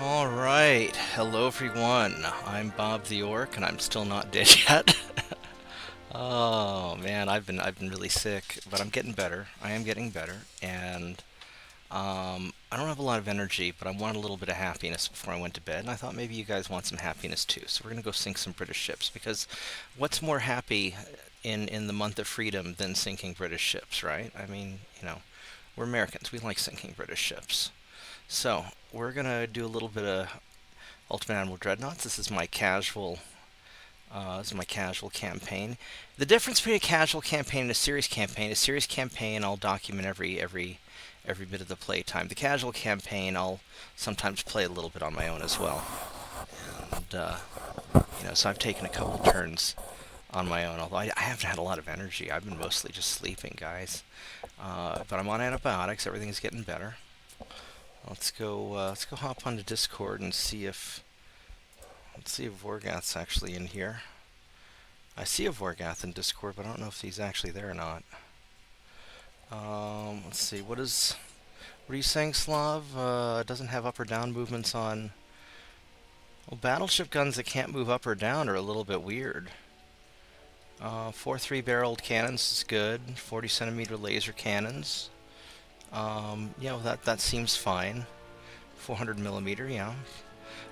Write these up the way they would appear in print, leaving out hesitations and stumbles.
Alright, hello everyone. I'm Bob the Orc and I'm still not dead yet. Oh man, I've been really sick, but I'm getting better. I am getting better, and I don't have a lot of energy, but I want a little bit of happiness before I went to bed, and I thought maybe you guys want some happiness too. So we're gonna go sink some British ships because what's more happy in the month of freedom than sinking British ships, right? I mean, we're Americans. We like sinking British ships. So we're gonna do a little bit of Ultimate Admiral Dreadnoughts. This is my casual campaign. The difference between a casual campaign and a serious campaign I'll document every bit of the playtime. The casual campaign I'll sometimes play a little bit on my own as well. And so I've taken a couple turns on my own. Although I haven't had a lot of energy. I've been mostly just sleeping, guys. But I'm on antibiotics. Everything's getting better. Let's go hop onto Discord and see if Vorgath's actually in here. I see a Vorgath in Discord, but I don't know if he's actually there or not. Let's see. What are you saying, Slav? Doesn't have up or down movements on. Well, battleship guns that can't move up or down are a little bit weird. 4 3-barreled cannons is good. 40-centimeter laser cannons. That seems fine. 400 millimeter, yeah.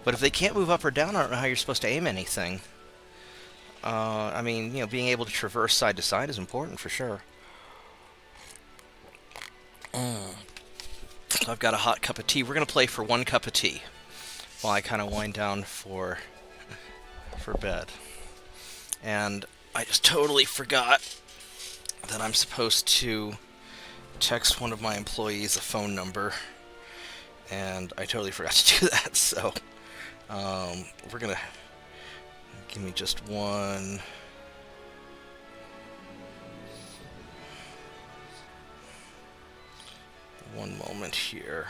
But if they can't move up or down, I don't know how you're supposed to aim anything. I mean, being able to traverse side to side is important for sure. I've got a hot cup of tea. We're gonna play for 1 cup of tea while I kind of wind down for bed. And I just totally forgot that I'm supposed to text one of my employees a phone number, and I totally forgot to do that. So we're gonna give me just one moment here.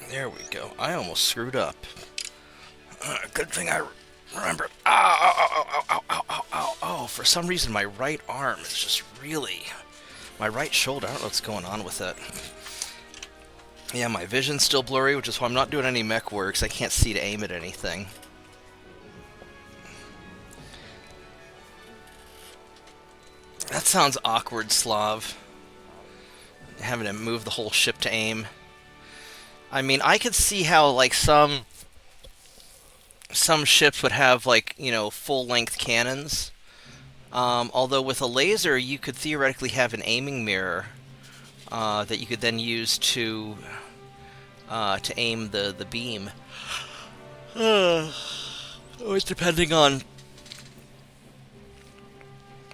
There we go. I almost screwed up. Good thing I remember. Oh, for some reason my right arm is just really. My right shoulder, I don't know what's going on with it. Yeah, my vision's still blurry, which is why I'm not doing any mech work, 'cause I can't see to aim at anything. That sounds awkward, Slav. Having to move the whole ship to aim. I mean, I could see how, like, some ships would have, like, full-length cannons. Although with a laser, you could theoretically have an aiming mirror that you could then use to aim the beam. Always depending on.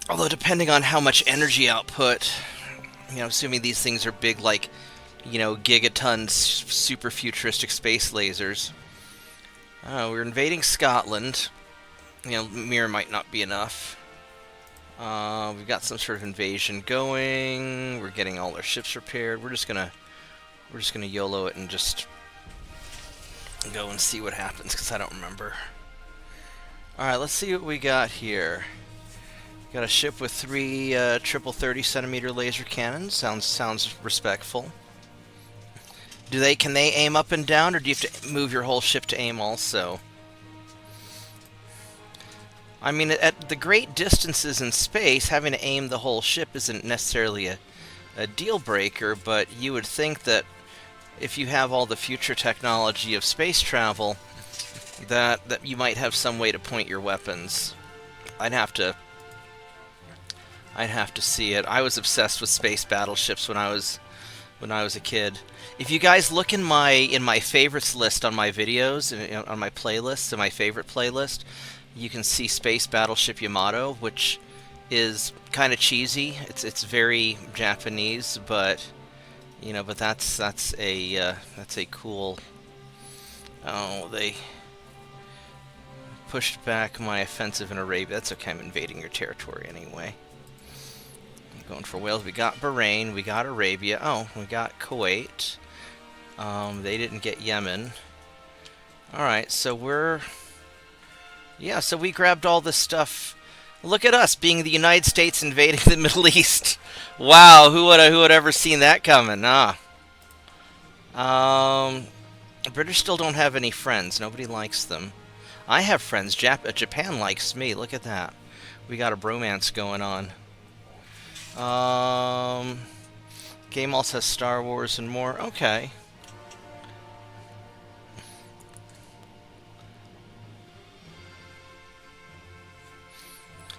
Although depending on how much energy output, assuming these things are big, like, gigaton super futuristic space lasers. We're invading Scotland. Mirror might not be enough. We've got some sort of invasion going. We're getting all our ships repaired. We're just gonna YOLO it and just go and see what happens, because I don't remember. Alright, let's see what we got here. Got a ship with 3 triple 30-centimeter laser cannons. Sounds respectful. Can they aim up and down, or do you have to move your whole ship to aim also? I mean, at the great distances in space, having to aim the whole ship isn't necessarily a deal breaker, but you would think that if you have all the future technology of space travel, that you might have some way to point your weapons. I'd have to see it. I was obsessed with space battleships when I was a kid. If you guys look in my favorites list on my videos, on my playlists, in my favorite playlist, you can see Space Battleship Yamato, which is kind of cheesy. It's very Japanese, but that's a cool. Oh, they pushed back my offensive in Arabia. That's okay. I'm invading your territory anyway. I'm going for Wales. We got Bahrain. We got Arabia. Oh, we got Kuwait. They didn't get Yemen. All right, so so we grabbed all this stuff Look at us being the United States invading the Middle East. Wow, who would ever seen that coming? Um, British still don't have any friends. Nobody likes them. I have friends. Japan likes me. Look at that. We got a bromance going on. Game also has Star Wars and more. Okay.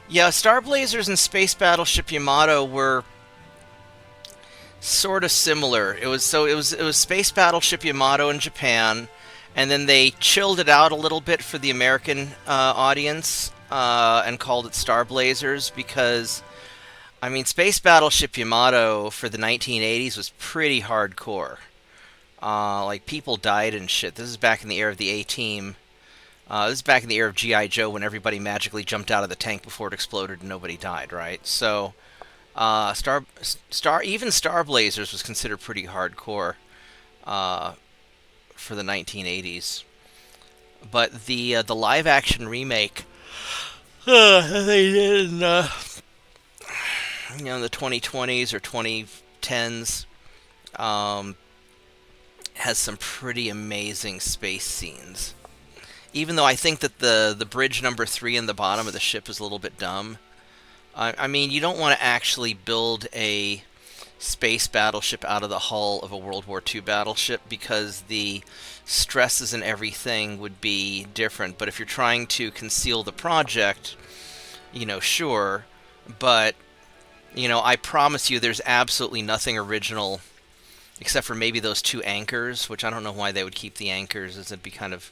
Yeah, Star Blazers and Space Battleship Yamato were sort of similar. It was Space Battleship Yamato in Japan, and then they chilled it out a little bit for the American audience and called it Star Blazers because, I mean, Space Battleship Yamato for the 1980s was pretty hardcore. Like, people died and shit. This is back in the era of the A-Team. This is back in the era of G.I. Joe when everybody magically jumped out of the tank before it exploded and nobody died, right? So, even Star Blazers was considered pretty hardcore for the 1980s. But the live action remake they did in in the 2020s or 2010s has some pretty amazing space scenes. Even though I think that the bridge number 3 in the bottom of the ship is a little bit dumb. I mean, you don't want to actually build a space battleship out of the hull of a World War II battleship because the stresses and everything would be different. But if you're trying to conceal the project, sure. But, I promise you there's absolutely nothing original except for maybe those 2 anchors, which I don't know why they would keep the anchors, as it'd be kind of,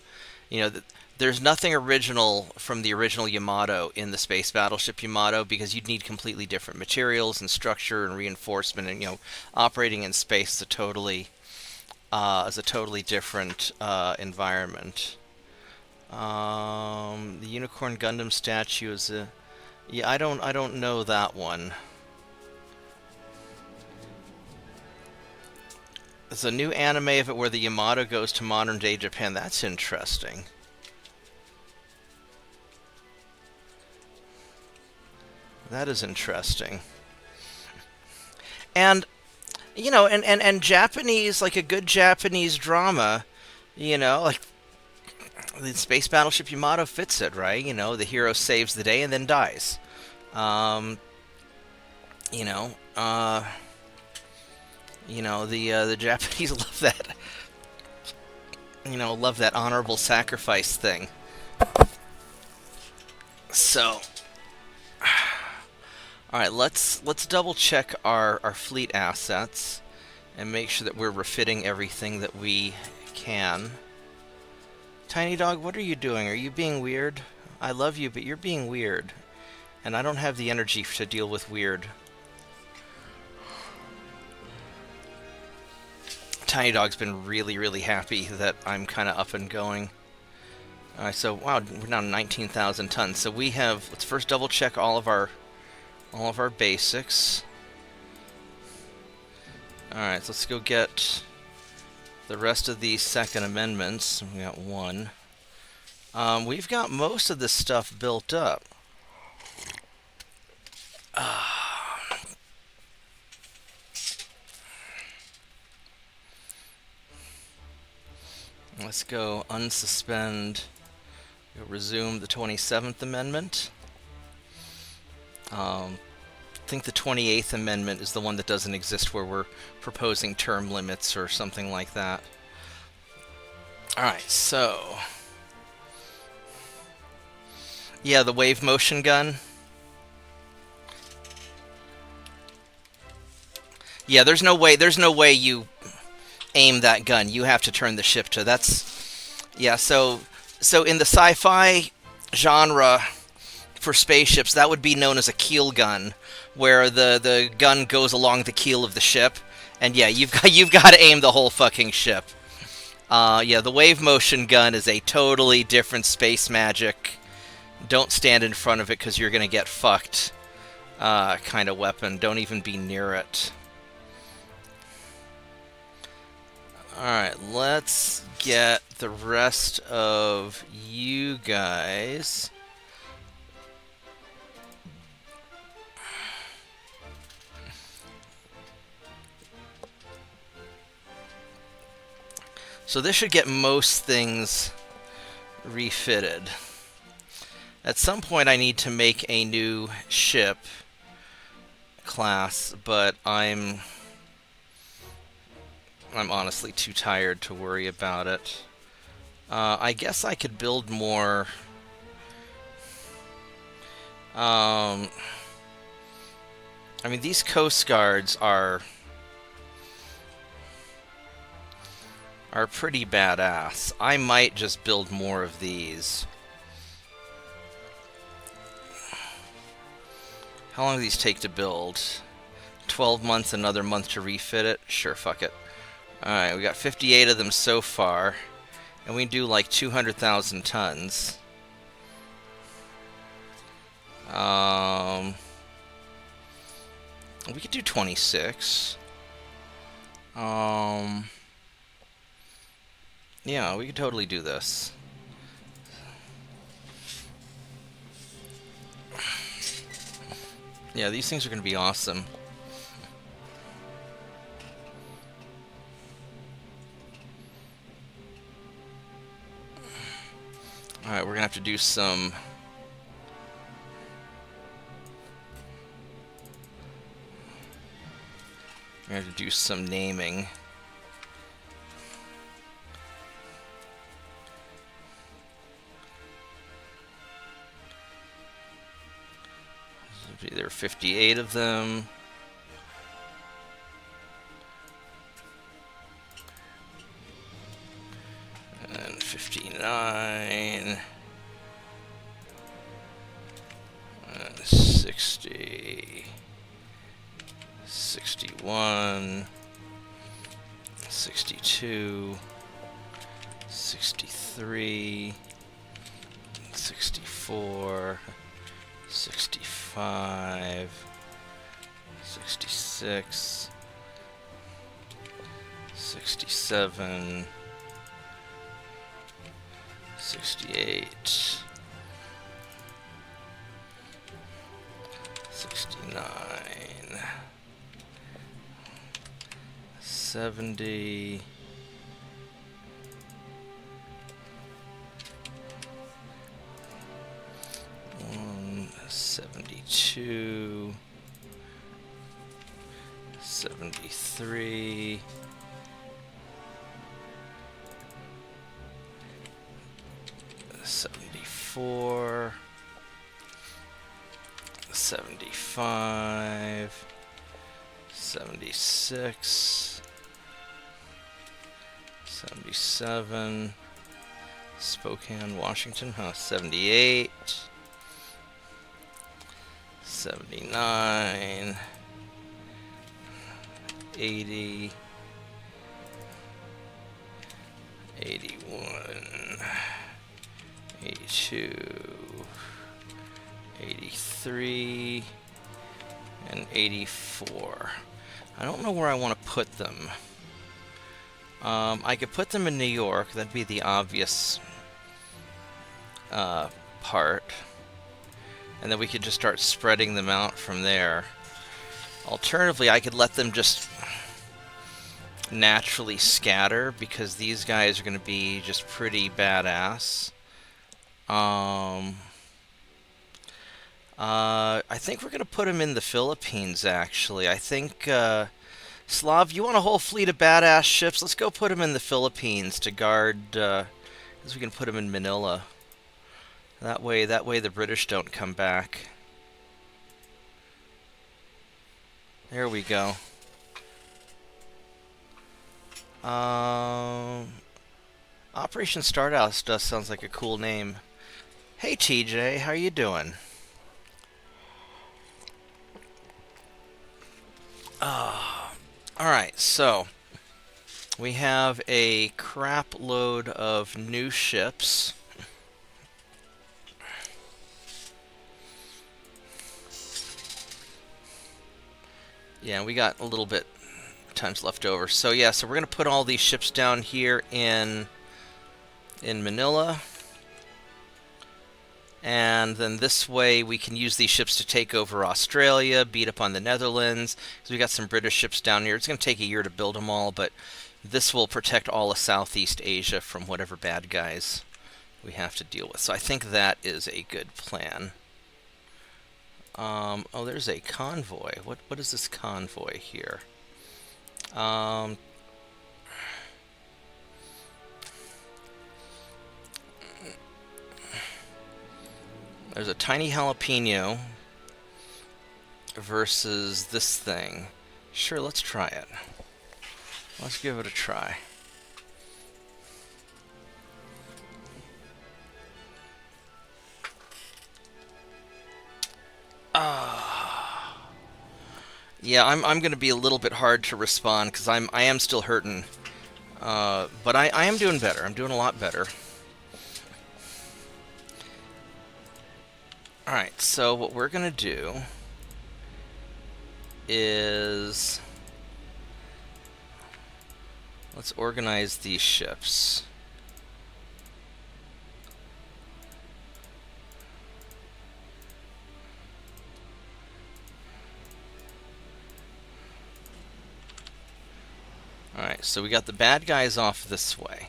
there's nothing original from the original Yamato in the Space Battleship Yamato because you'd need completely different materials and structure and reinforcement, and operating in space is a totally different environment. The Unicorn Gundam statue is a I don't know that one. There's a new anime of it where the Yamato goes to modern day Japan. That's interesting. That is interesting. And, and Japanese, like a good Japanese drama, like the Space Battleship Yamato fits it, right? The hero saves the day and then dies. You know, uh, the Japanese love that honorable sacrifice thing. So, all right, let's double check our fleet assets and make sure that we're refitting everything that we can. Tiny Dog, what are you doing? Are you being weird? I love you, but you're being weird, and I don't have the energy to deal with weird. Tiny Dog's been really, really happy that I'm kind of up and going. Alright, so, wow, we're down to 19,000 tons. So we have, let's first double check all of our basics. Alright, so let's go get the rest of these second amendments. We got one. We've got most of this stuff built up. Let's go unsuspend, resume the 27th Amendment. I think the 28th Amendment is the one that doesn't exist, where we're proposing term limits or something like that. Alright, so... yeah, the wave motion gun. Yeah, there's no way you aim that gun. You have to turn the ship to. That's... yeah, so in the sci-fi genre for spaceships, that would be known as a keel gun, where the gun goes along the keel of the ship, and yeah, you've got to aim the whole fucking ship. Yeah, the wave motion gun is a totally different space magic. Don't stand in front of it because you're gonna get fucked. Kind of weapon. Don't even be near it. Alright, let's get the rest of you guys So this should get most things refitted. At some point I need to make a new ship class, but I'm honestly too tired to worry about it. I guess I could build more. I mean, these Coast Guards are pretty badass. I might just build more of these. How long do these take to build? 12 months, another month to refit it? Sure, fuck it. Alright, we got 58 of them so far. And we do like 200,000 tons. We could do 26. Yeah, we could totally do this. Yeah, these things are going to be awesome. Alright, we're going to have to do some... We're going to have to do some naming. There are 58 of them. And 59. And 60. 61. 62. 63. 64. 65, 66, 67, 68, 69, 70, 72, 73, 74, 75, 76, 77, Spokane, Washington, 78, 79, 80, 81, 82, 83, and 84. I don't know where I want to put them. I could put them in New York. That'd be the obvious part. And then we could just start spreading them out from there. Alternatively, I could let them just naturally scatter, because these guys are going to be just pretty badass. I think we're going to put them in the Philippines, actually. I think, Slav, you want a whole fleet of badass ships? Let's go put them in the Philippines to guard, because we can put them in Manila. That way the British don't come back. There we go. Operation Stardust does sounds like a cool name. Hey TJ, how you doing? Alright, so we have a crap load of new ships. Yeah, we got a little bit times left over. So yeah, so we're gonna put all these ships down here in Manila, and then this way we can use these ships to take over Australia, beat up on the Netherlands, because we got some British ships down here. It's gonna take a year to build them all, but this will protect all of Southeast Asia from whatever bad guys we have to deal with. So I think that is a good plan. Oh, there's a convoy. What is this convoy here? There's a tiny jalapeno versus this thing. Sure, let's try it. Let's give it a try. Yeah, I'm going to be a little bit hard to respond because I am still hurting. But I am doing better. I'm doing a lot better. Alright, so what we're going to do is let's organize these ships. Alright, so we got the bad guys off this way.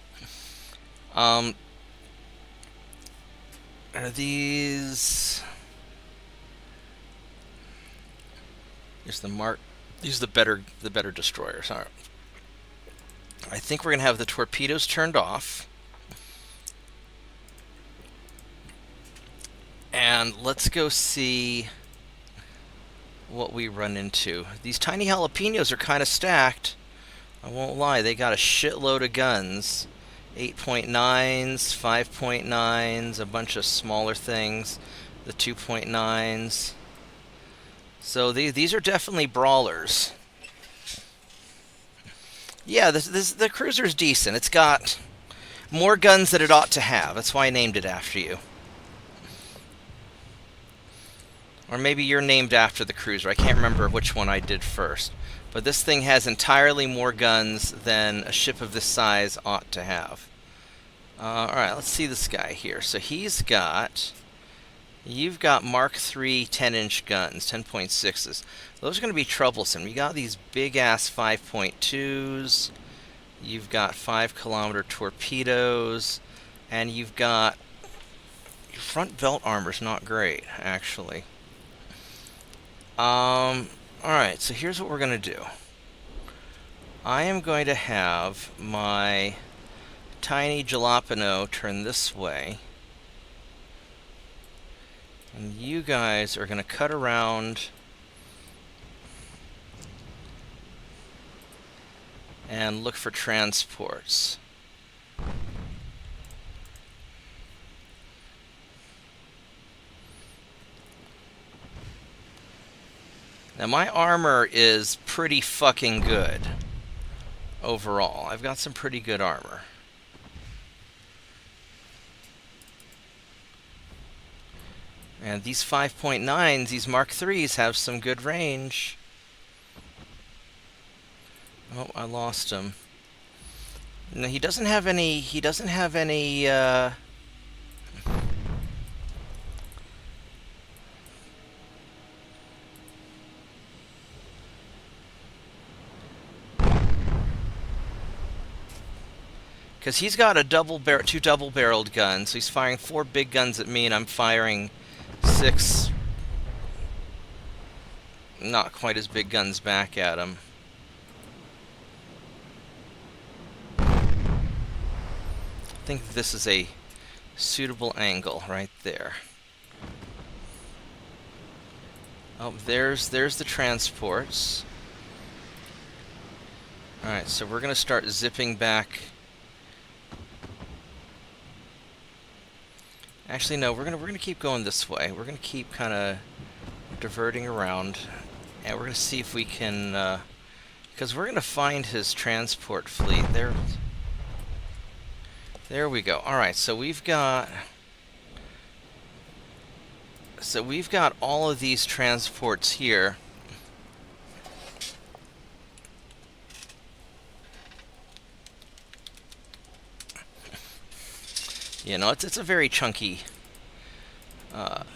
Are these... Here's the mark. These are the better destroyers. Alright. I think we're gonna have the torpedoes turned off. And let's go see what we run into. These tiny jalapenos are kind of stacked. I won't lie, they got a shitload of guns. 8.9s, 5.9s, a bunch of smaller things, the 2.9s. So these are definitely brawlers. Yeah, the cruiser's decent. It's got more guns than it ought to have. That's why I named it after you. Or maybe you're named after the cruiser. I can't remember which one I did first. But this thing has entirely more guns than a ship of this size ought to have. Alright, let's see this guy here. So he's got... You've got Mark III 10-inch guns, 10.6s. Those are going to be troublesome. You got these big-ass 5.2s. You've got 5-kilometer torpedoes. And you've got... Your front belt armor's not great, actually. Alright, so here's what we're going to do. I am going to have my tiny jalapeno turn this way. And you guys are going to cut around and look for transports. Now my armor is pretty fucking good overall. I've got some pretty good armor. And these 5.9s, these Mark IIIs have some good range. Oh, I lost him. No, he doesn't have any, because he's got a two double-barreled guns, so he's firing 4 big guns at me, and I'm firing 6 not quite as big guns back at him. I think this is a suitable angle right there. Oh, there's the transports. Alright, so we're going to start zipping back. Actually, no, we're gonna keep going this way. We're gonna keep kind of diverting around, and we're gonna see if we can, because we're gonna find his transport fleet. There we go. All right, so we've got all of these transports here. You know, it's a very chunky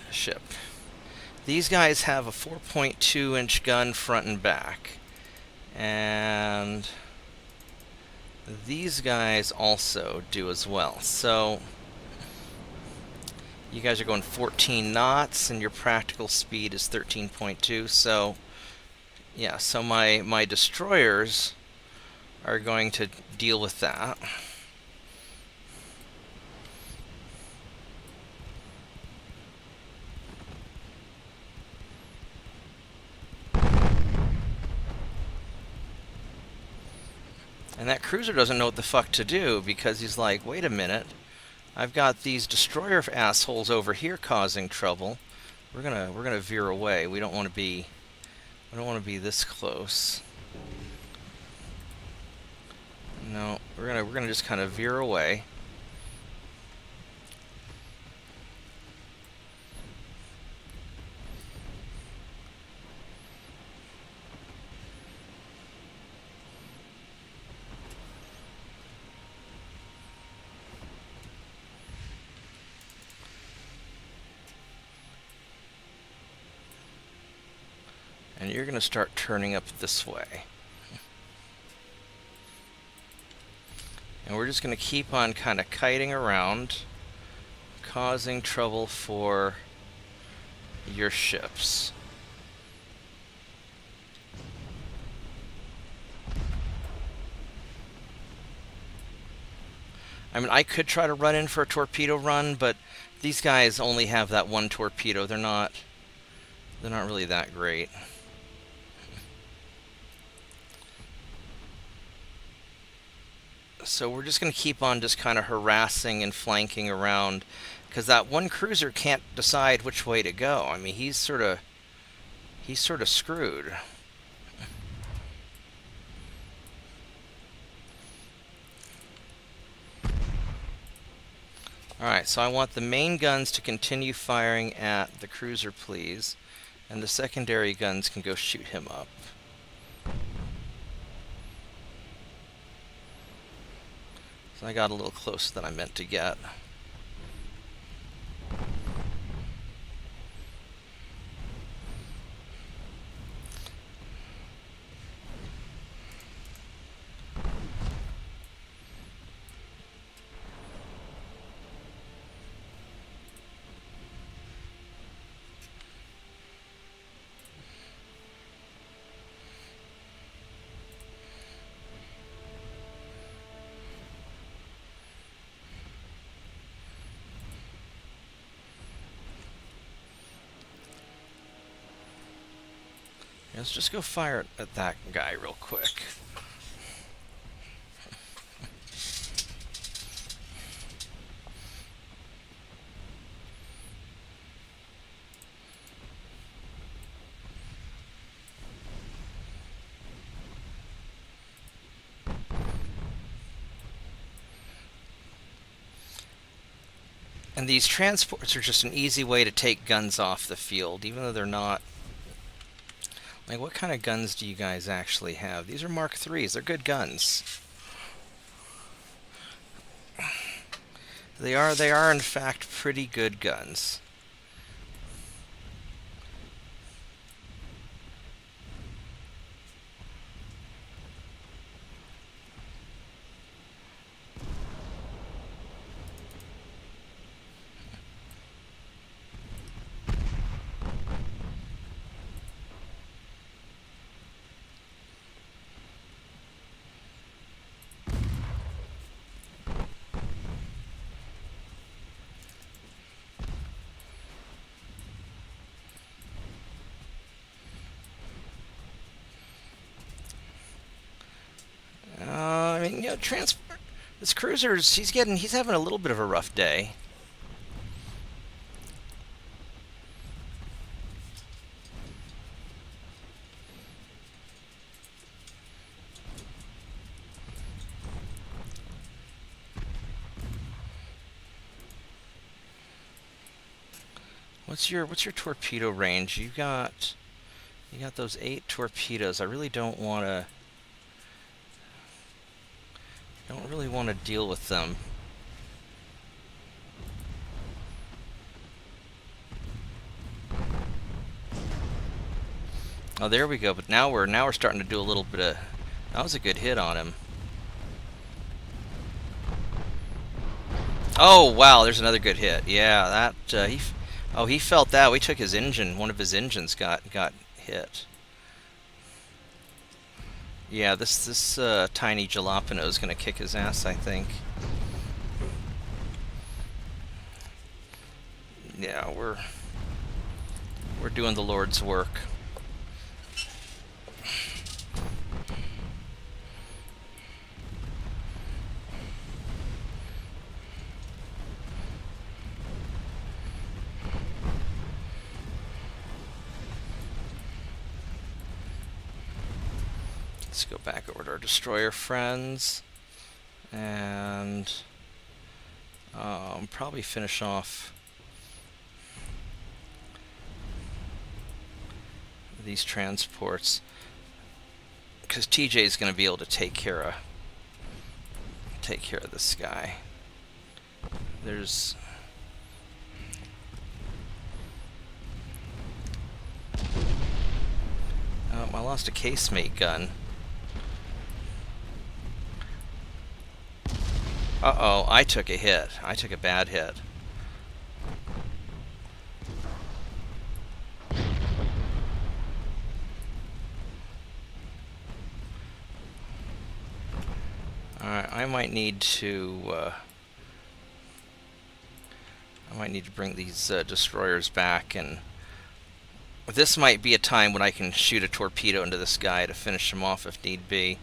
ship. These guys have a 4.2-inch gun front and back. And these guys also do as well. So you guys are going 14 knots, and your practical speed is 13.2. So yeah, so my destroyers are going to deal with that. And that cruiser doesn't know what the fuck to do, because he's like, wait a minute, I've got these destroyer assholes over here causing trouble. We're gonna veer away. We don't want to be this close. No, we're gonna just kind of veer away. And you're gonna start turning up this way. And we're just going to keep on kind of kiting around, causing trouble for your ships. I mean, I could try to run in for a torpedo run, but these guys only have that one torpedo. They're not really that great. So we're just going to keep on just kind of harassing and flanking around, because that one cruiser can't decide which way to go. I mean, he's sort of screwed. Alright, so I want the main guns to continue firing at the cruiser, please, and the secondary guns can go shoot him up. So I got a little closer than I meant to get. Let's just go fire at that guy real quick. And these transports are just an easy way to take guns off the field, even though they're not. Like, what kind of guns do you guys actually have? These are Mark IIIs. They're good guns. They are in fact pretty good guns. I mean, you know, transport. This cruiser's he's having a little bit of a rough day. What's your torpedo range? You got those 8 torpedoes. I really don't really want to deal with them. Oh, there we go. But now we're starting to do a little bit of. That was a good hit on him. Oh wow, there's another good hit. Yeah, that he felt that. We took his engine. One of his engines got hit. Yeah, this tiny jalapeno is gonna kick his ass, I think. Yeah, we're doing the Lord's work. Let's go back over to our destroyer friends and probably finish off these transports because TJ is going to be able to take care of this guy. There's I lost a casemate gun. Uh-oh, I took a hit. I took a bad hit. Alright, I might need to bring these destroyers back, and this might be a time when I can shoot a torpedo into this guy to finish him off if need be.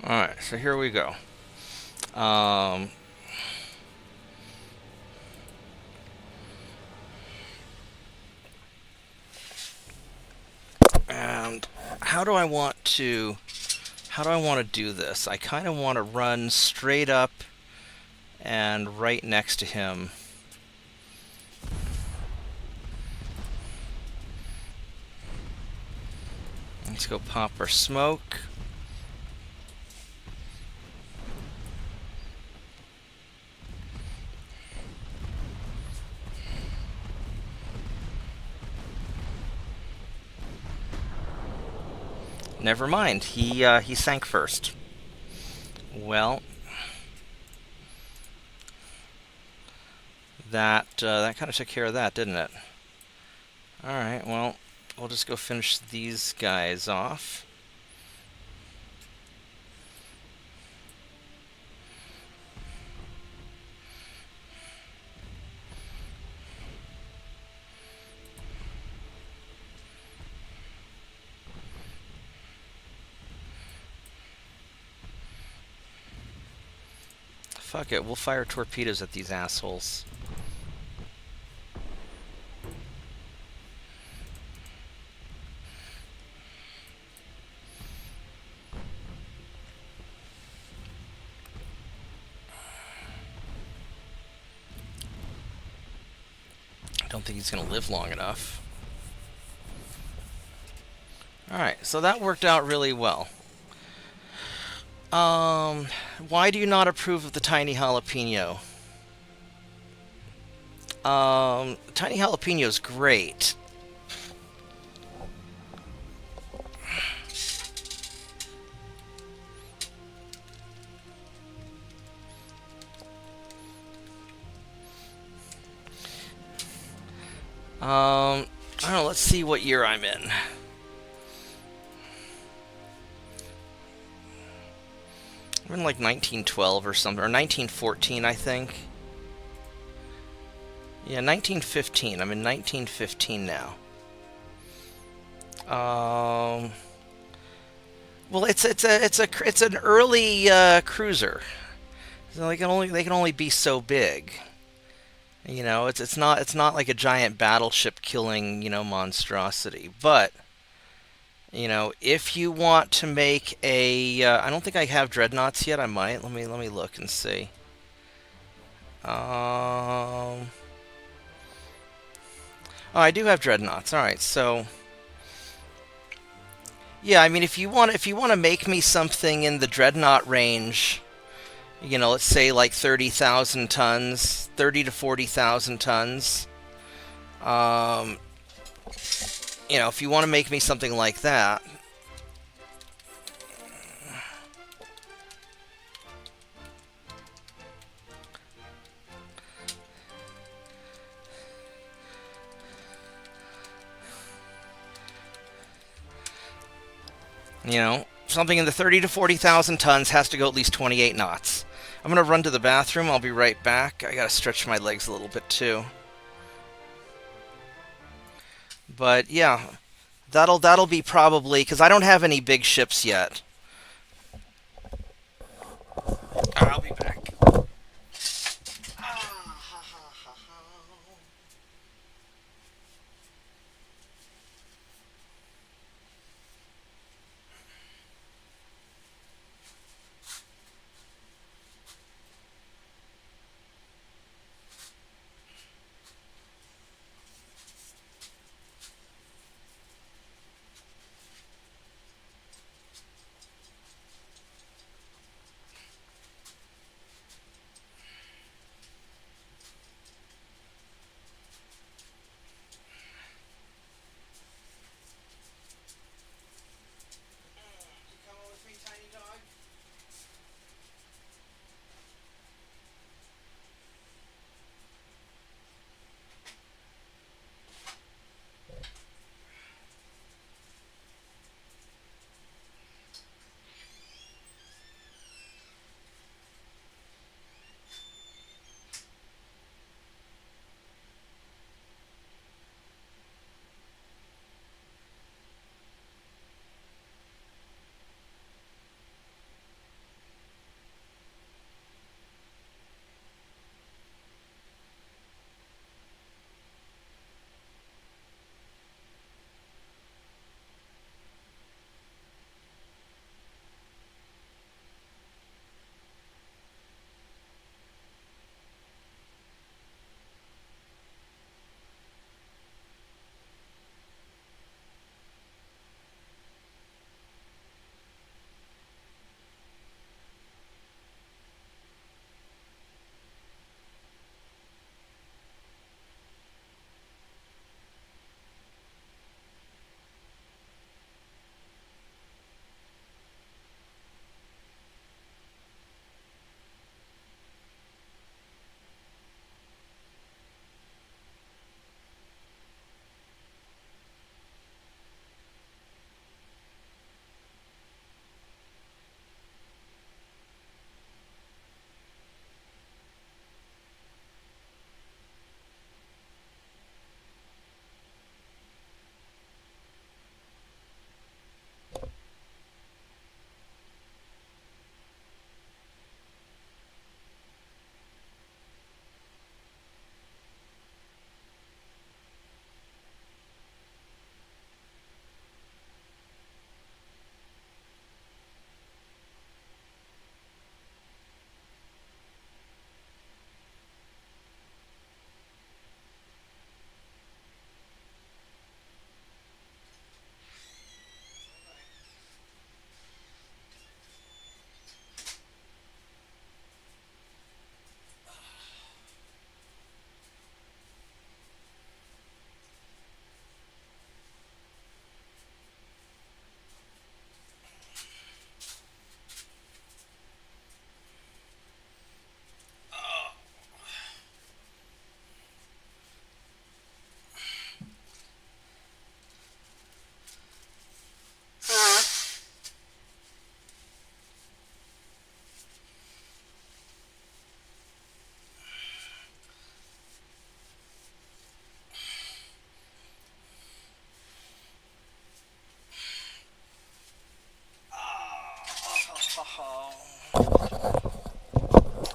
Alright, so here we go. And how do I want to do this? I kind of want to run straight up and right next to him. Let's go pop our smoke. Never mind, he sank first. Well, that kind of took care of that, didn't it? All right, well, we'll just go finish these guys off. Fuck it, we'll fire torpedoes at these assholes. I don't think he's gonna live long enough. Alright, so that worked out really well. Why do you not approve of the tiny jalapeno? Tiny jalapeno is great. I don't know, let's see what year I'm in. I'm in like 1912 or something, or 1914, I think. Yeah, 1915. I'm in 1915 now. Well, it's an early cruiser. So they can only be so big. You know, it's not like a giant battleship killing, monstrosity. But, if you want to make a I don't think I have dreadnoughts yet. I might. Let me look and see. Oh, I do have dreadnoughts. All right. So, yeah, I mean if you want to make me something in the dreadnought range, let's say like 30,000 tons, 30 to 40,000 tons. Um, if you want to make me something like that, something in the 30 to 40,000 tons has to go at least 28 knots. I'm gonna run to the bathroom. I'll be right back. I gotta stretch my legs a little bit too. But yeah, that'll be probably because I don't have any big ships yet. I'll be back.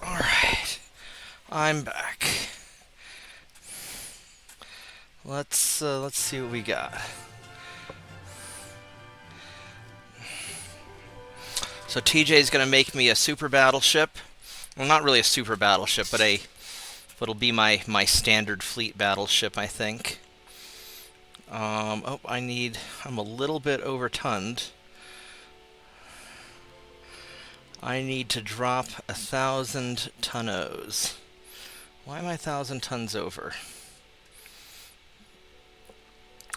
All right, I'm back. Let's see what we got. So TJ's gonna make me a super battleship. Well, not really a super battleship, but it'll be my standard fleet battleship, I think. Oh, I'm a little bit overtonned. I need to drop 1,000 tonnos. Why am I 1,000 tons over?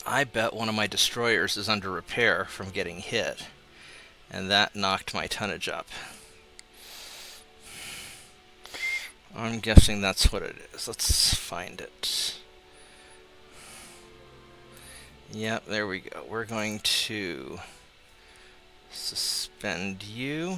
I bet one of my destroyers is under repair from getting hit, and that knocked my tonnage up. I'm guessing that's what it is. Let's find it. Yep, there we go. We're going to suspend you.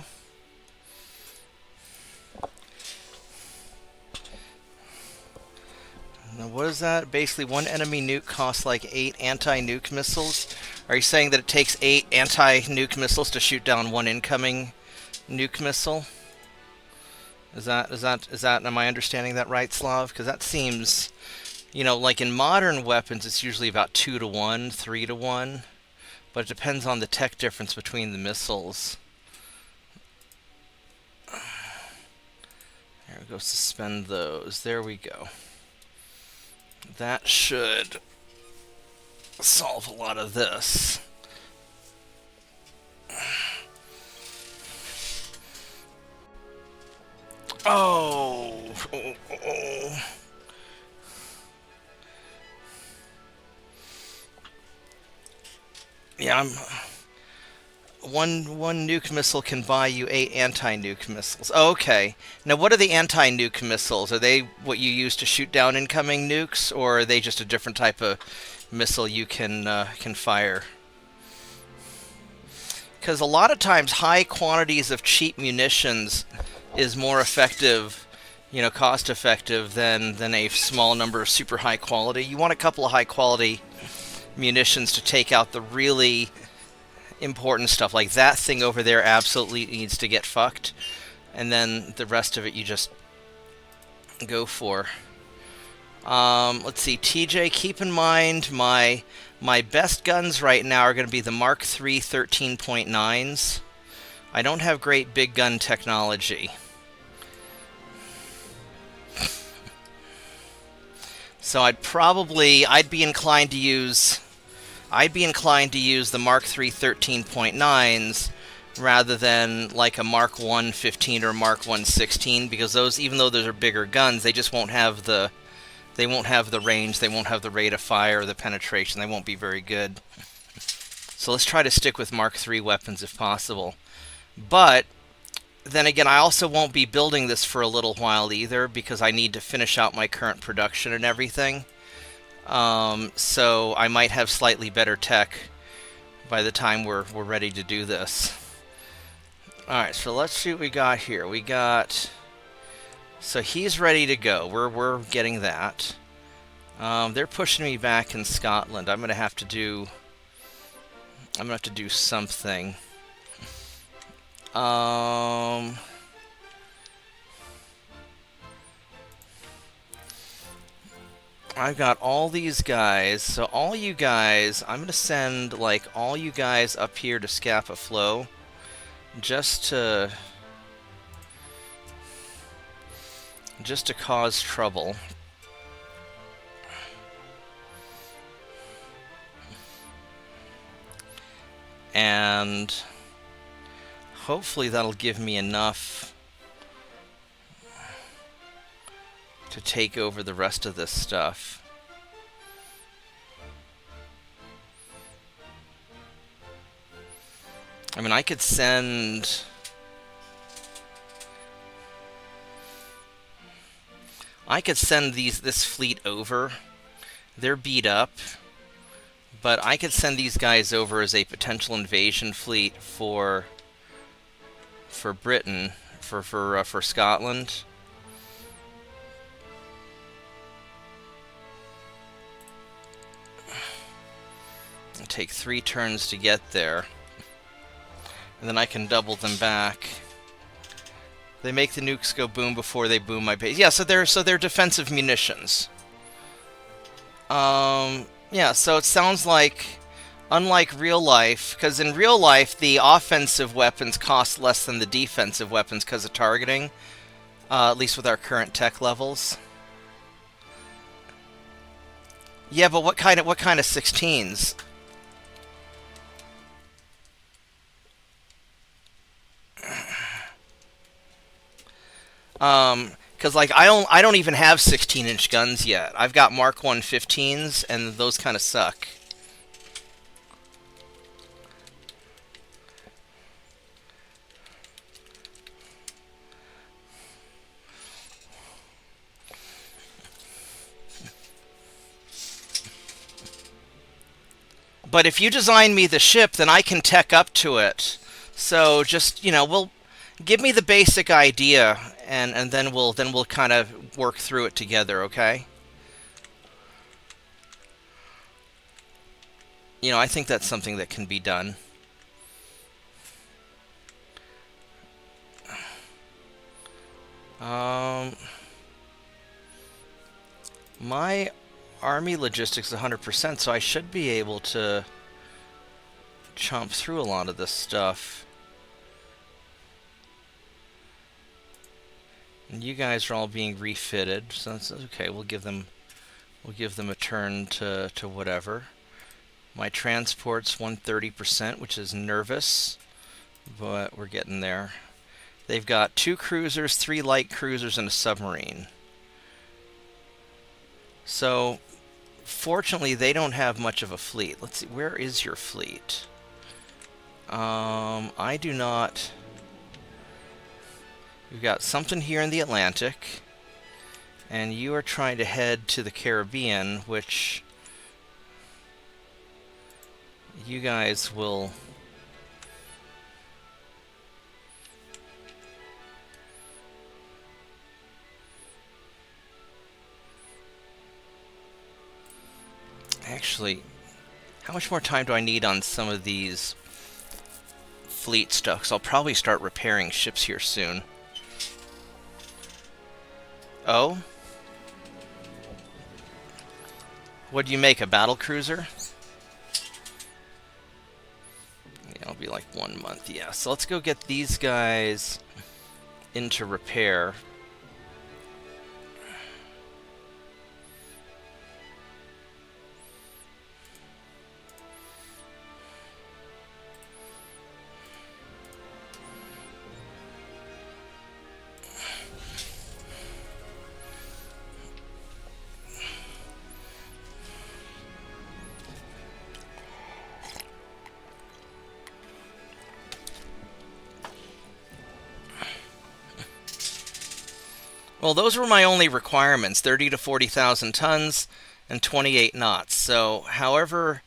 Now, what is that? Basically, one enemy nuke costs like 8 anti-nuke missiles. Are you saying that it takes 8 anti-nuke missiles to shoot down one incoming nuke missile? Is that? Am I understanding that right, Slav? Because that seems, you know, like in modern weapons, it's usually about 2 to 1, 3 to 1, but it depends on the tech difference between the missiles. There we go. Suspend those. There we go. That should solve a lot of this. Oh. Yeah, one nuke missile can buy you 8 anti-nuke missiles. Oh, okay. Now, what are the anti-nuke missiles? Are they what you use to shoot down incoming nukes, or are they just a different type of missile you can fire? Because a lot of times, high quantities of cheap munitions is more effective, you know, cost-effective than a small number of super high quality. You want a couple of high quality munitions to take out the really important stuff. Like that thing over there absolutely needs to get fucked, and then the rest of it you just go for. Let's see, TJ, keep in mind my best guns right now are going to be the Mark III 13.9s. I don't have great big gun technology. So I'd be inclined to use the Mark III 13.9s rather than like a Mark I 15 or Mark I 16, because those, even though those are bigger guns, they just won't have the range, they won't have the rate of fire, the penetration, they won't be very good. So let's try to stick with Mark III weapons if possible. But then again, I also won't be building this for a little while either, because I need to finish out my current production and everything. So I might have slightly better tech by the time we're ready to do this. Alright, so let's see what we got here. So he's ready to go. We're getting that. They're pushing me back in Scotland. I'm gonna have to do something. I've got all these guys, so all you guys, I'm gonna send like all you guys up here to Scapa Flow, just to cause trouble. And hopefully that'll give me enough to take over the rest of this stuff. I mean, I could send this fleet over. They're beat up, but I could send these guys over as a potential invasion fleet for Britain, for Scotland. It'll take 3 turns to get there, and then I can double them back. They make the nukes go boom before they boom my base. Yeah, so they're defensive munitions. Yeah, so it sounds like, unlike real life, because in real life, the offensive weapons cost less than the defensive weapons because of targeting, at least with our current tech levels. Yeah, but what kind of 16s? Because like I don't even have 16-inch guns yet. I've got Mark 1 15s, and those kind of suck. But if you design me the ship, then I can tech up to it. So just, we'll give me the basic idea, and then we'll kind of work through it together, okay? I think that's something that can be done. Um, my army logistics is 100%, so I should be able to chomp through a lot of this stuff. And you guys are all being refitted, so that's okay. We'll give them a turn to whatever. My transport's 130%, which is nervous, but we're getting there. They've got 2 cruisers, 3 light cruisers, and a submarine. So, fortunately, they don't have much of a fleet. Let's see, where is your fleet? I do not... We've got something here in the Atlantic, and you are trying to head to the Caribbean, which you guys will... Actually, how much more time do I need on some of these fleet stuff? Because I'll probably start repairing ships here soon. Oh? What do you make, a battle cruiser? Yeah, it'll be like 1 month, yeah. So let's go get these guys into repair. Well, those were my only requirements, 30 to 40,000 tons and 28 knots. So, however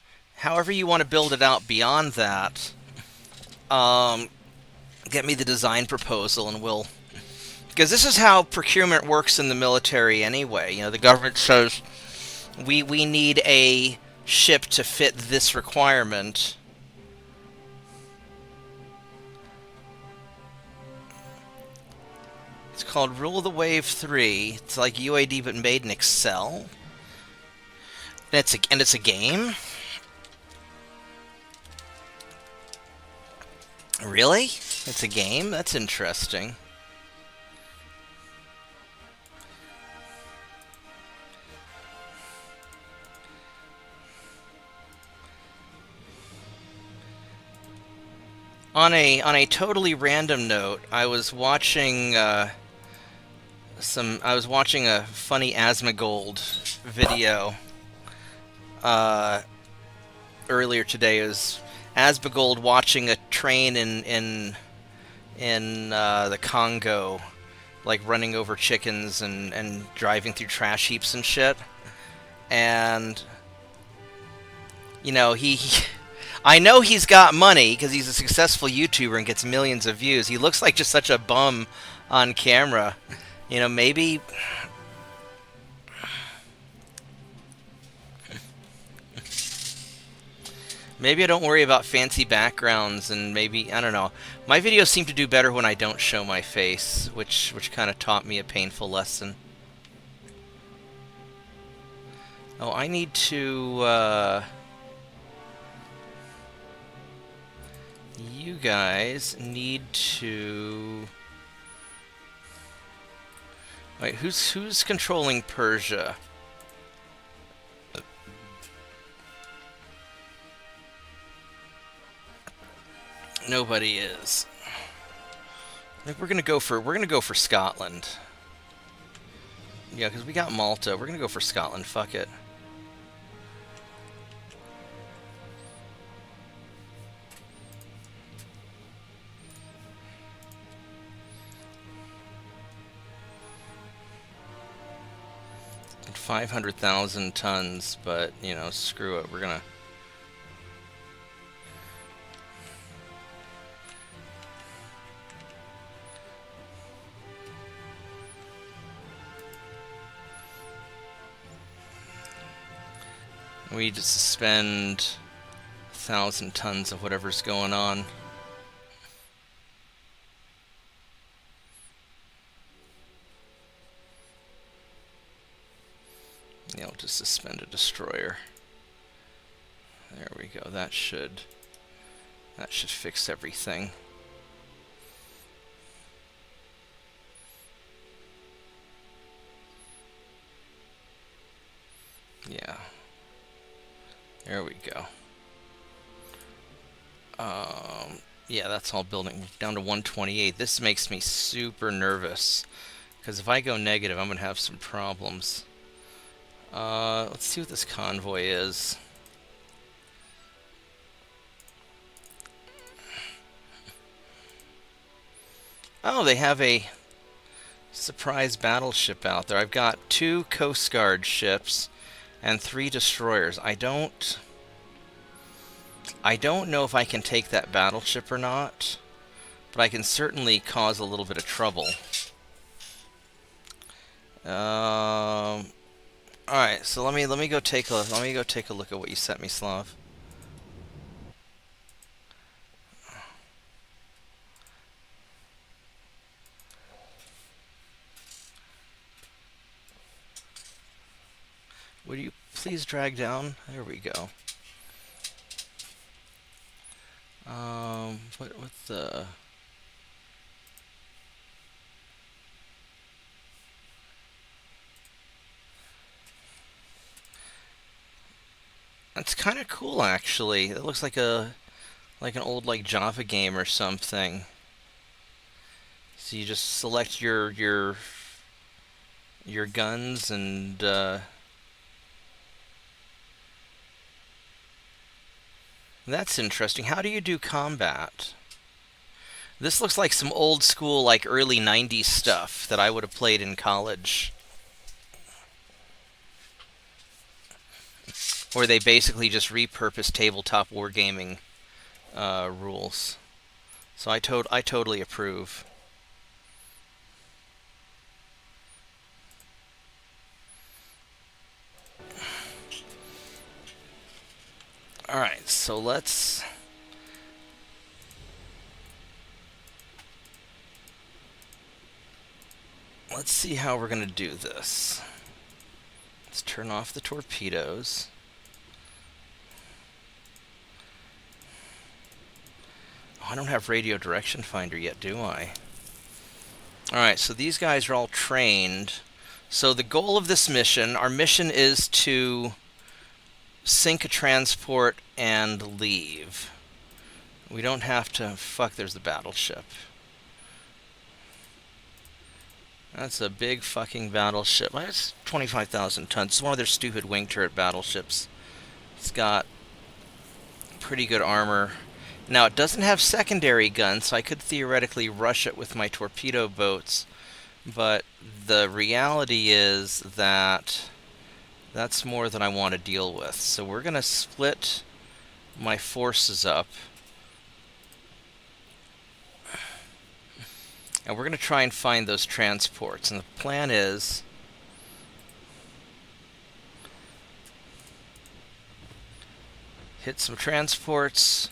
you want to build it out beyond that, get me the design proposal and we'll... Because this is how procurement works in the military anyway. The government says, we need a ship to fit this requirement. It's called Rule of the Wave 3. It's like UAD but made in Excel. And it's a game? Really? It's a game? That's interesting. On a totally random note, I was watching a funny Asmongold video earlier today. It was Asmongold watching a train in the Congo, like running over chickens and driving through trash heaps and shit. And he I know he's got money because he's a successful YouTuber and gets millions of views. He looks like just such a bum on camera. Maybe... Maybe I don't worry about fancy backgrounds, and maybe, I don't know. My videos seem to do better when I don't show my face, which kind of taught me a painful lesson. Oh, I need to, you guys need to... Wait, who's controlling Persia? Nobody is. I think we're gonna go for Scotland. Yeah, because we got Malta. We're gonna go for Scotland. Fuck it. And 500,000 tons, but you know, screw it. We're gonna. We need to suspend 1,000 tons of whatever's going on. Yeah, we'll just suspend a destroyer. There we go. That should fix everything. Yeah. There we go. Yeah, that's all building. Down to 128. This makes me super nervous. Because if I go negative, I'm going to have some problems. Let's see what this convoy is. Oh, they have a surprise battleship out there. I've got 2 Coast Guard ships and 3 destroyers. I don't know if I can take that battleship or not, but I can certainly cause a little bit of trouble. All right, so let me go take a look at what you sent me, Slav. Would you please drag down? There we go. What the... That's kind of cool, actually. It looks like an old Java game or something. So you just select your guns and that's interesting. How do you do combat? This looks like some old school, like early 90s stuff that I would have played in college. Where they basically just repurposed tabletop wargaming rules. So I totally approve. Alright, so let's see how we're gonna do this. Let's turn off the torpedoes. Oh, I don't have radio direction finder yet, do I? Alright, so these guys are all trained. So the goal of this mission, our mission is to sink a transport and leave. We don't have to... Fuck, there's the battleship. That's a big fucking battleship. That's 25,000 tons. It's one of their stupid wing turret battleships. It's got pretty good armor. Now, it doesn't have secondary guns, so I could theoretically rush it with my torpedo boats. But the reality is that that's more than I want to deal with. So we're going to split my forces up. And we're going to try and find those transports. And the plan is... hit some transports,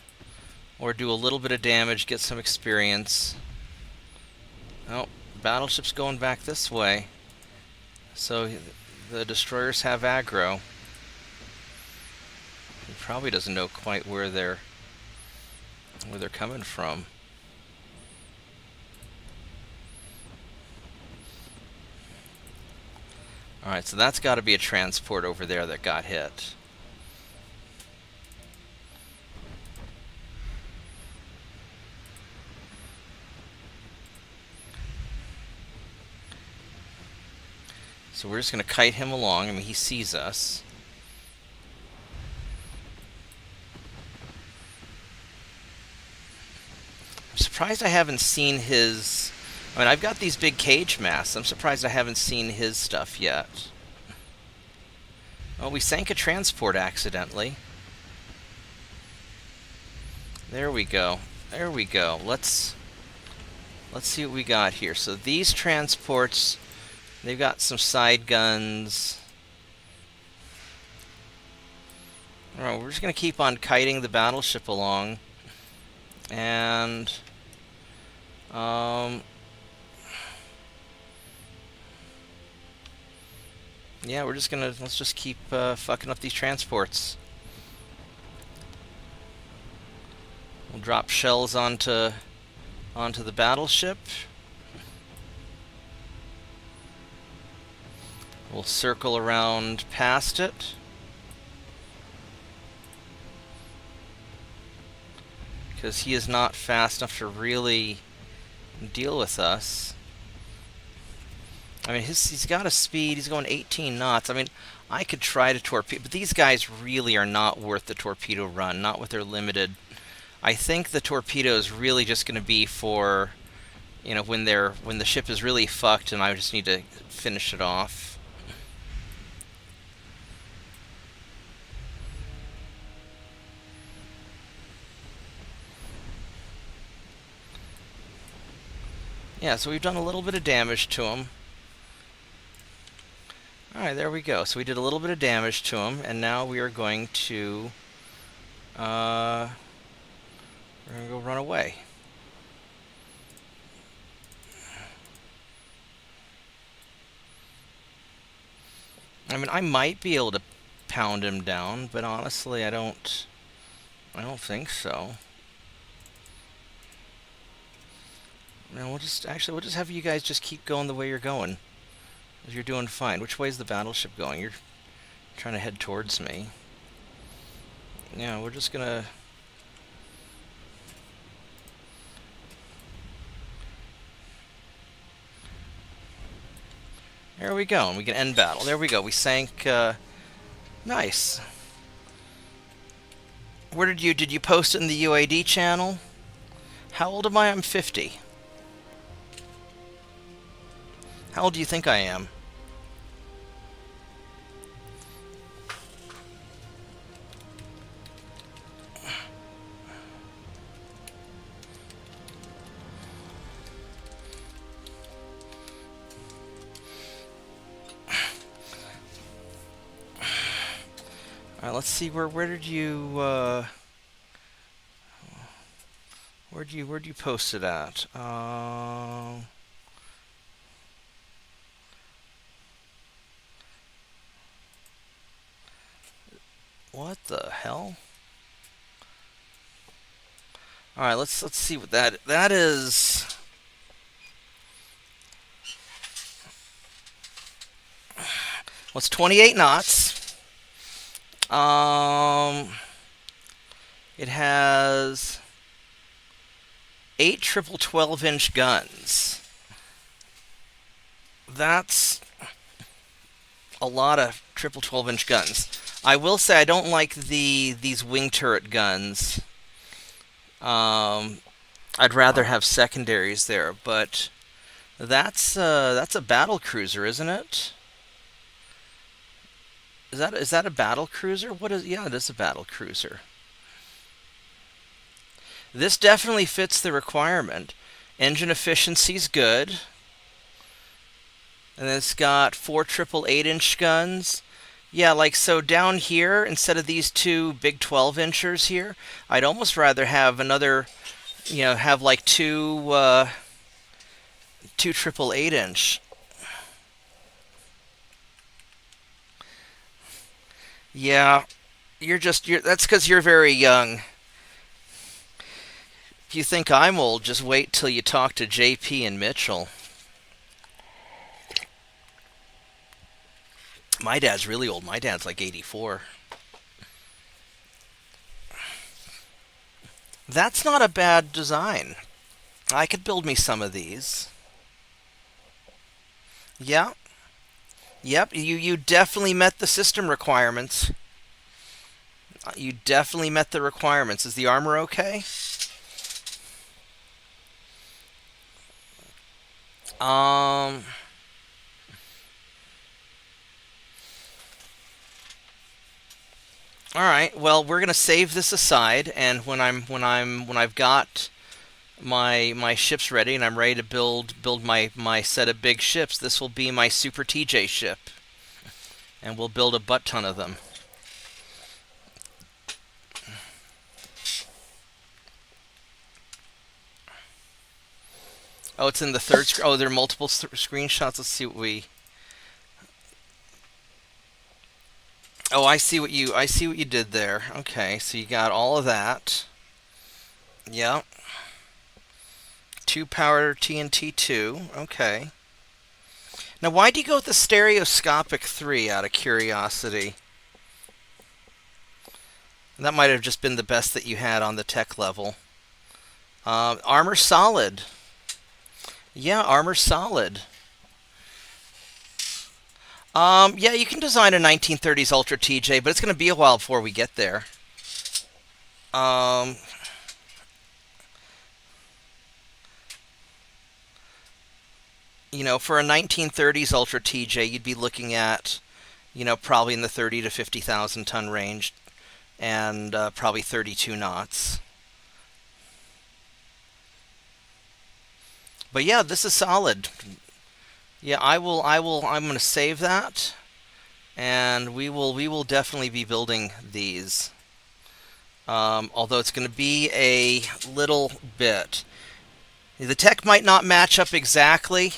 or do a little bit of damage, get some experience. Oh, battleship's going back this way. So the destroyers have aggro. probably doesn't know quite where they're coming from. Alright, so that's got to be a transport over there that got hit. So we're just going to kite him along. I mean, he sees us. I'm surprised I haven't seen his... I mean, I've got these big cage masks. I'm surprised I haven't seen his stuff yet. Oh, we sank a transport accidentally. There we go. There we go. Let's see what we got here. So these transports, they've got some side guns. Alright, we're just going to keep on kiting the battleship along. And... yeah, we're just gonna, let's just keep fucking up these transports. We'll drop shells onto the battleship. We'll circle around past it. Because he is not fast enough to really deal with us. I mean, he's got a speed, he's going 18 knots. I mean, I could try to torpedo, but these guys really are not worth the torpedo run, not with their limited. I think the torpedo is really just going to be for, you know, when the ship is really fucked and I just need to finish it off. Yeah, so we've done a little bit of damage to him. Alright, there we go. So we did a little bit of damage to him, and now we are going to we're gonna go run away. I mean, I might be able to pound him down, but honestly, I don't think so. No, we'll just have you guys just keep going the way you're going. You're doing fine. Which way is the battleship going? You're trying to head towards me. Yeah, we're just gonna... There we go, and we can end battle. There we go, we sank, nice. Where did you post it in the UAD channel? How old am I? I'm 50. How old do you think I am? Alright, let's see, where'd you post it at? What the hell? Alright, let's see what that is. Well, it's 28 knots. It has 8 triple 12-inch guns. That's a lot of triple 12-inch guns. I will say I don't like these wing turret guns. I'd rather have secondaries there, but that's a battle cruiser, isn't it? Is that a battle cruiser? What is? Yeah, it is a battle cruiser. This definitely fits the requirement. Engine efficiency's good. And it's got 4 triple 8-inch guns. Yeah, like so down here, instead of these 2 big 12-inchers here, I'd almost rather have another, you know, have like two triple 8-inch. Yeah, That's because you're very young. If you think I'm old, just wait till you talk to JP and Mitchell. My dad's really old. My dad's like 84. That's not a bad design. I could build me some of these. Yeah. Yep, you definitely met the system requirements. You definitely met the requirements. Is the armor okay? Um All right. Well, we're going to save this aside, and when I've got my ships ready and I'm ready to build my set of big ships, this will be my Super TJ ship. And we'll build a butt ton of them. Oh, it's in the third screen. Oh, there are multiple screenshots. Let's see what we. Oh, I see what you did there. Okay, so you got all of that. Yep. 2 power TNT2. Okay. Now, why do you go with the stereoscopic 3 out of curiosity? That might have just been the best that you had on the tech level. Armor solid. Yeah, armor solid. Yeah, you can design a 1930s Ultra TJ, but it's going to be a while before we get there. You know, for a 1930s Ultra TJ, you'd be looking at, you know, probably in the 30 to 50,000 ton range, and probably 32 knots. But yeah, this is solid. Yeah, I'm going to save that, and we will definitely be building these. Although it's going to be a little bit. The tech might not match up exactly.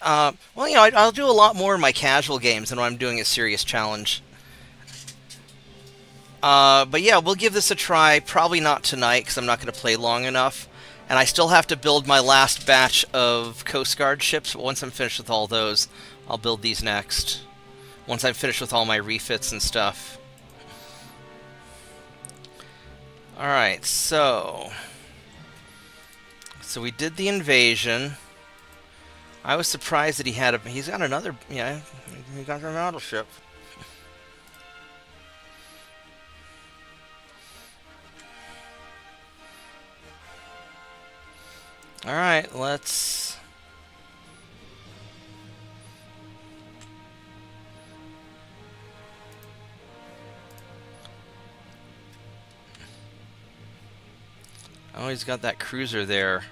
Well, you know, I'll do a lot more in my casual games than when I'm doing a serious challenge. But yeah, we'll give this a try. Probably not tonight, because I'm not going to play long enough. And I still have to build my last batch of Coast Guard ships. But once I'm finished with all those, I'll build these next. Once I'm finished with all my refits and stuff. Alright, so we did the invasion. I was surprised that he's got another, yeah, he got another battleship. Alright, let's... Oh, he's got that cruiser there.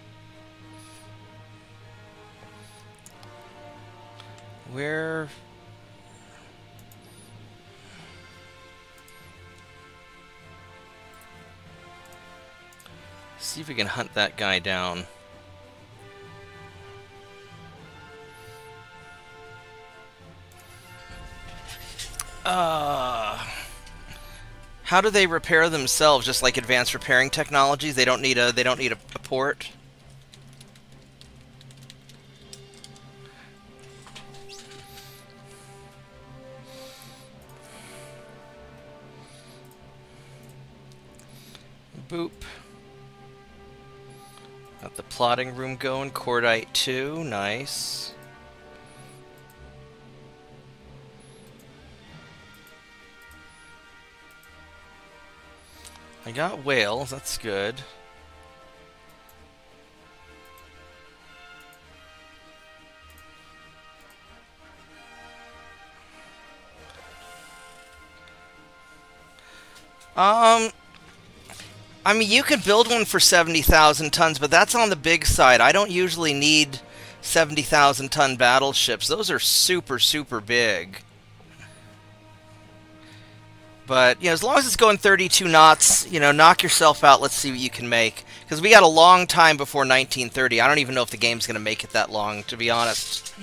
Where... See if we can hunt that guy down. How do they repair themselves? Just like advanced repairing technologies, they don't need a port. Boop. Got the plotting room going. Cordite 2, nice. I got whales, that's good. I mean, you could build one for 70,000 tons, but that's on the big side. I don't usually need 70,000 ton battleships. Those are super, super big. But, you know, as long as it's going 32 knots, you know, knock yourself out. Let's see what you can make. Because we got a long time before 1930. I don't even know if the game's going to make it that long, to be honest.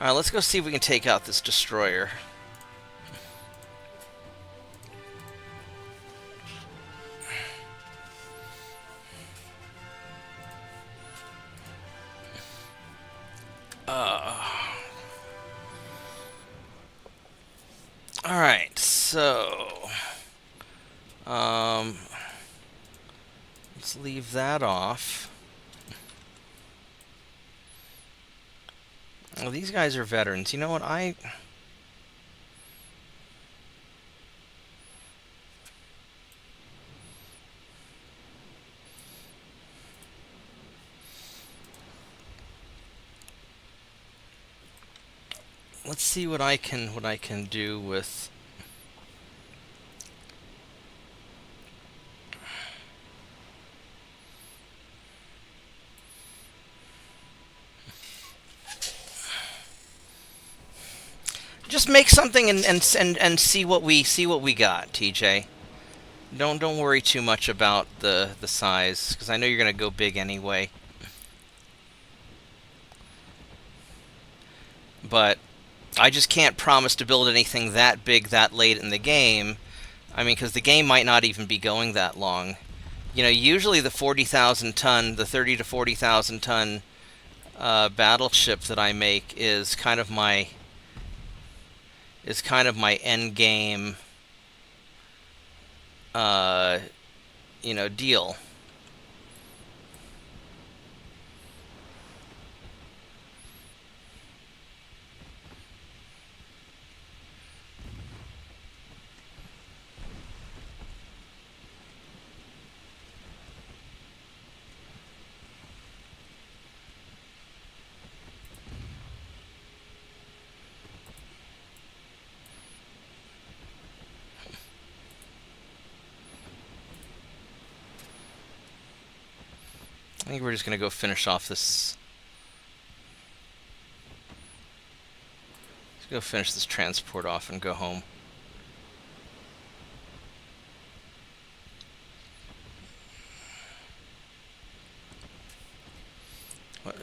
Alright, let's go see if we can take out this destroyer. Alright, so... let's leave that off. Well, these guys are veterans. You know what, let's see what I can do with... Just make something and see what we got, TJ. Don't worry too much about the size, because I know you're gonna go big anyway. But I just can't promise to build anything that big that late in the game. I mean, because the game might not even be going that long. You know, usually the 40,000 ton, the 30 to 40,000 ton battleship that I make is kind of my end game, you know, deal. I think we're just going to go finish off this. Let's go finish this transport off and go home.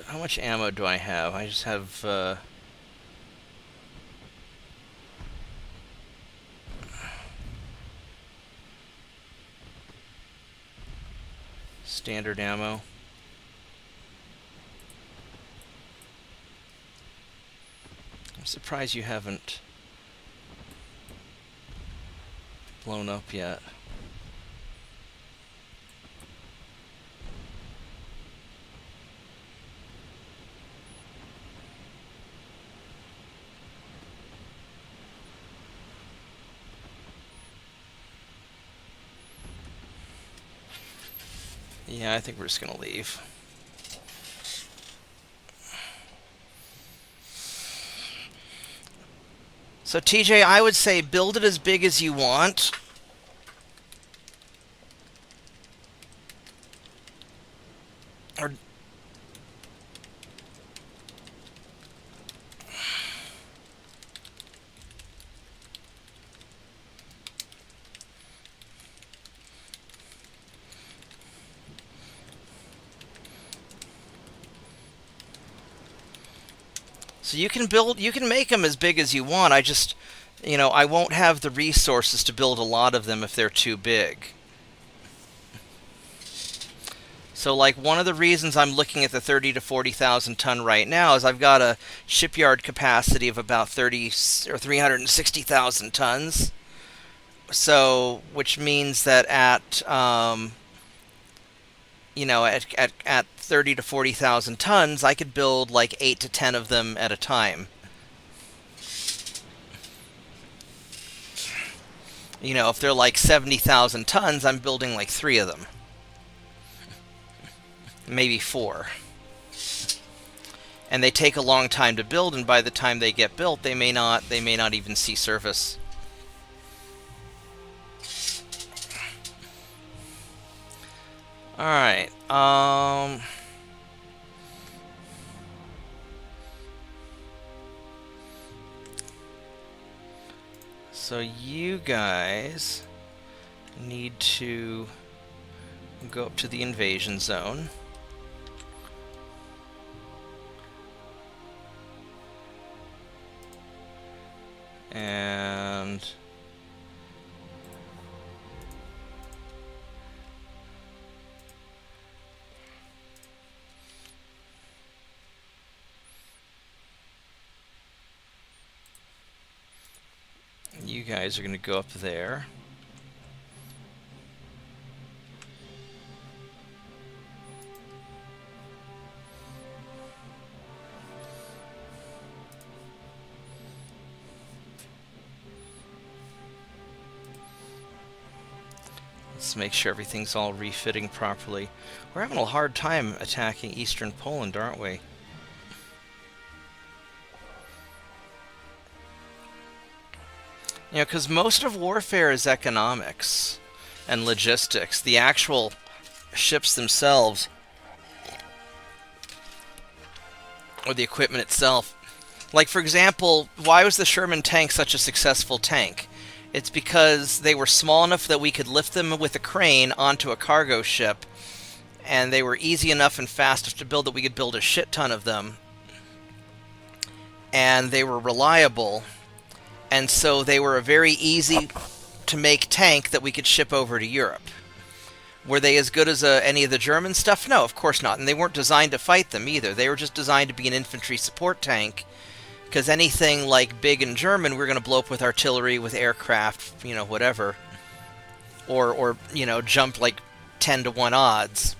How much ammo do I have? I just have... standard ammo. I'm surprised you haven't blown up yet. Yeah, I think we're just gonna leave. So TJ, I would say build it as big as you want. Or so you can make them as big as you want. I just, you know, I won't have the resources to build a lot of them if they're too big. So, like, one of the reasons I'm looking at the 30 to 40,000 ton right now is I've got a shipyard capacity of about 30 or 360,000 tons. So, which means that at you know, at 30 to 40,000 tons, I could build like 8 to 10 of them at a time. You know, if they're like 70,000 tons, I'm building like 3 of them. Maybe 4. And they take a long time to build, and by the time they get built, they may not even see service. Alright, so you guys need to go up to the invasion zone. And you You guys are going to go up there. Let's make sure everything's all refitting properly. We're having a hard time attacking Eastern Poland, aren't we? You know, because most of warfare is economics and logistics. The actual ships themselves, or the equipment itself. Like, for example, why was the Sherman tank such a successful tank? It's because they were small enough that we could lift them with a crane onto a cargo ship, and they were easy enough and fast enough to build that we could build a shit ton of them. And they were reliable. And so they were a very easy to make tank that we could ship over to Europe. Were they as good as any of the German stuff? No, of course not. And they weren't designed to fight them either. They were just designed to be an infantry support tank. Because anything like big and German, we're going to blow up with artillery, with aircraft, you know, whatever. Or you know, jump like 10 to 1 odds.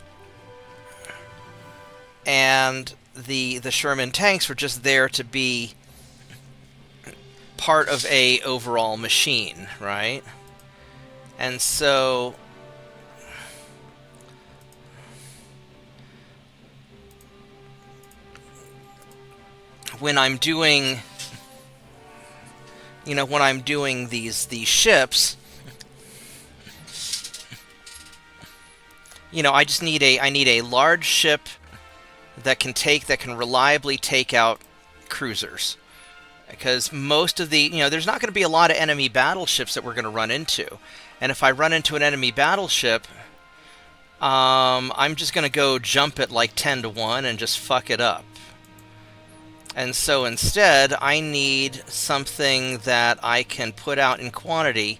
And the Sherman tanks were just there to be part of a overall machine, right? And so when I'm doing, you know, when I'm doing these ships, you know, I just need a large ship that can reliably take out cruisers. Because most of the, you know, there's not going to be a lot of enemy battleships that we're going to run into. And if I run into an enemy battleship, I'm just going to go jump it like 10 to 1 and just fuck it up. And so instead, I need something that I can put out in quantity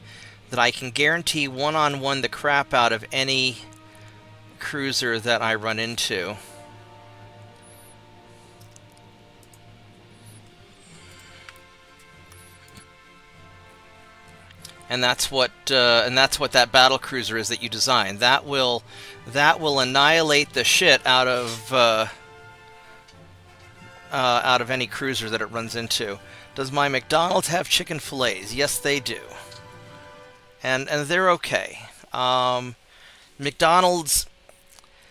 that I can guarantee one-on-one the crap out of any cruiser that I run into. And that's what that battle cruiser is that you design. That will annihilate the shit out of any cruiser that it runs into. Does my McDonald's have chicken fillets? Yes, they do. And they're okay. McDonald's.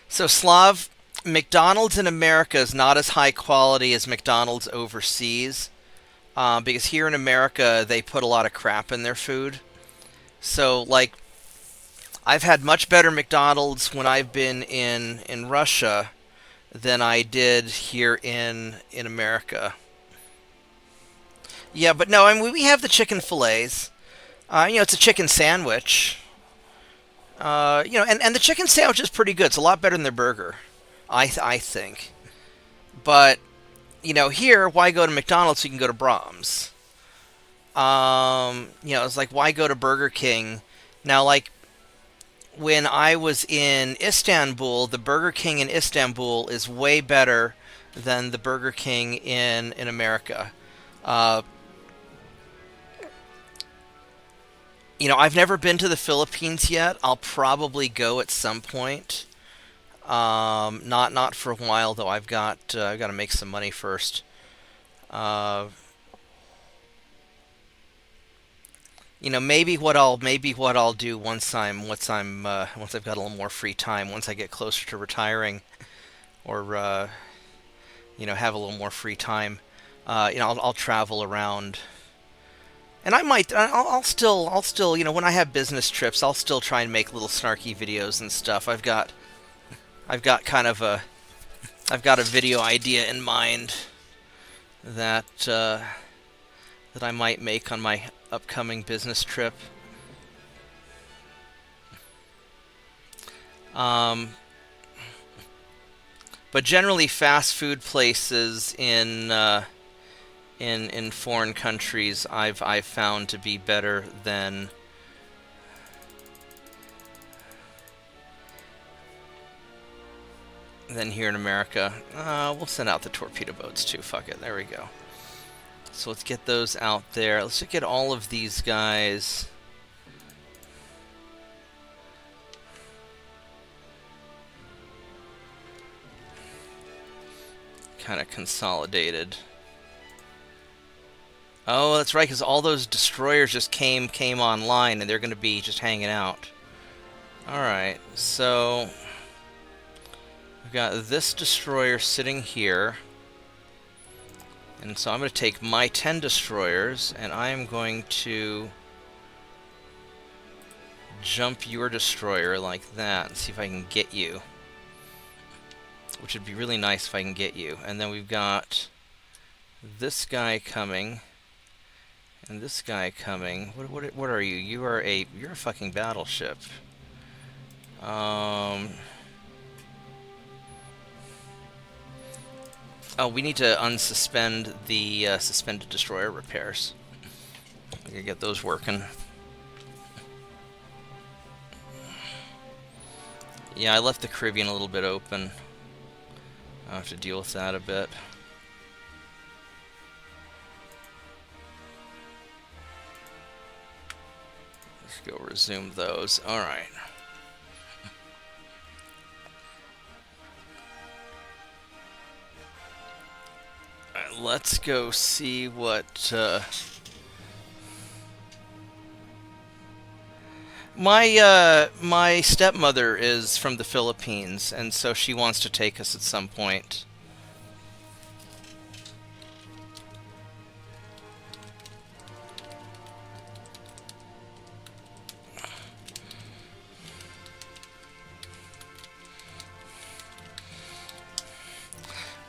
So Slav, McDonald's in America is not as high quality as McDonald's overseas. Because here in America, they put a lot of crap in their food. So, like, I've had much better McDonald's when I've been in Russia than I did here in America. Yeah, but no, I mean, we have the chicken fillets. You know, it's a chicken sandwich. You know, and the chicken sandwich is pretty good. It's a lot better than their burger, I think. But you know, here, why go to McDonald's so you can go to Brahms? You know, it's like, why go to Burger King? Now, like, when I was in Istanbul, the Burger King in Istanbul is way better than the Burger King in America. You know, I've never been to the Philippines yet. I'll probably go at some point. Not for a while though. I've got to make some money first. You know, maybe what I'll do once I've got a little more free time, once I get closer to retiring, or you know, have a little more free time. You know, I'll travel around. And I'll still, you know, when I have business trips, I'll still try and make little snarky videos and stuff. I've got kind of a video idea in mind that I might make on my upcoming business trip. But generally, fast food places in foreign countries, I've found to be better than here in America. We'll send out the torpedo boats too. Fuck it. There we go. So let's get those out there. Let's just get all of these guys kind of consolidated. Oh, that's right, because all those destroyers just came online, and they're going to be just hanging out. Alright, so we've got this destroyer sitting here. And so I'm going to take my 10 destroyers, and I am going to jump your destroyer like that and see if I can get you. Which would be really nice if I can get you. And then we've got this guy coming, and this guy coming. What are you? You're a fucking battleship. Oh, we need to unsuspend the suspended destroyer repairs. We gotta get those working. Yeah, I left the Caribbean a little bit open. I'll have to deal with that a bit. Let's go resume those. Alright. Let's go see what... My stepmother is from the Philippines, and so she wants to take us at some point.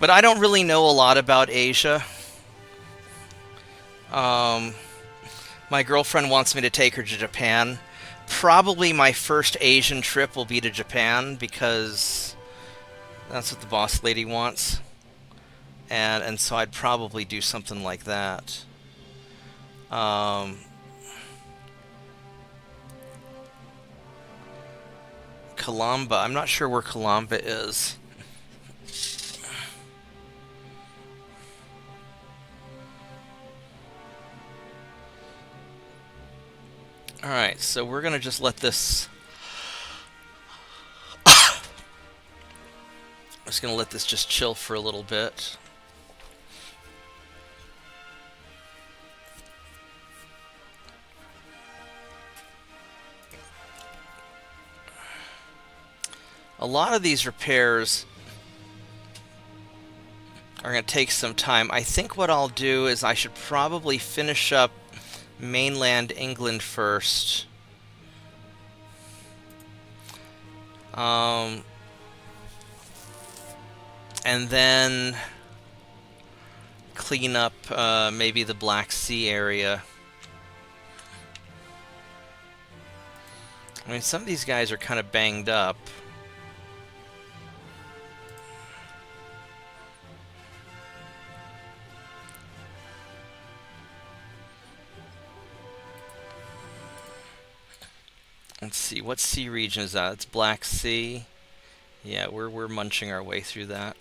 But I don't really know a lot about Asia. My girlfriend wants me to take her to Japan. Probably my first Asian trip will be to Japan, because that's what the boss lady wants. And so I'd probably do something like that. Calamba. I'm not sure where Calamba is. Alright, so we're gonna just let this... I'm just gonna let this just chill for a little bit. A lot of these repairs are going to take some time. I think what I'll do is I should probably finish up mainland England first. And then clean up maybe the Black Sea area. I mean, some of these guys are kind of banged up. Let's see, what sea region is that? It's Black Sea. Yeah, we're munching our way through that.